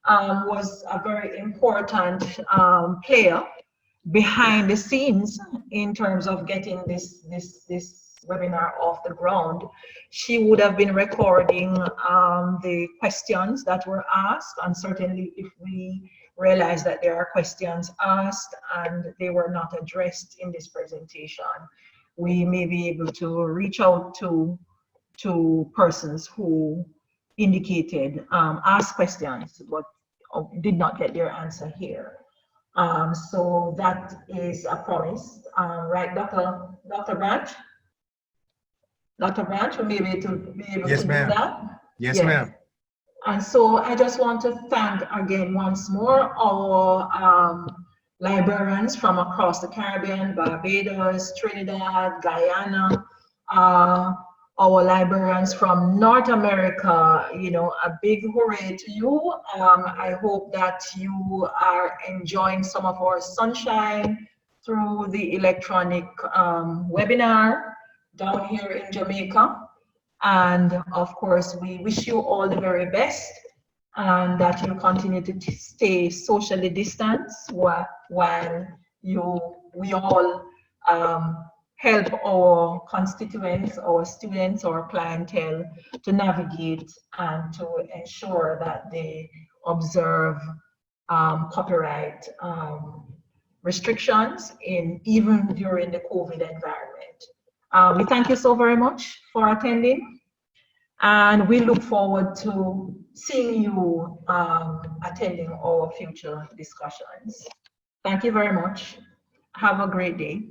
was a very important player behind the scenes in terms of getting this webinar off the ground. She would have been recording the questions that were asked, and certainly if we realize that there are questions asked and they were not addressed in this presentation, we may be able to reach out to persons who indicated, asked questions but did not get their answer here. So that is a promise, right, Dr. Branch? Dr. Branch, we may be able Yes, to ma'am. do that. Yes, ma'am. And so I just want to thank again once more our librarians from across the Caribbean, Barbados, Trinidad, Guyana, our librarians from North America. You know, a big hooray to you. I hope that you are enjoying some of our sunshine through the electronic webinar down here in Jamaica. And of course, we wish you all the very best and that you continue to stay socially distanced while we all help our constituents, our students, our clientele to navigate and to ensure that they observe copyright restrictions even during the COVID environment. We thank you so very much for attending, and we look forward to seeing you attending our future discussions. Thank you very much. Have a great day.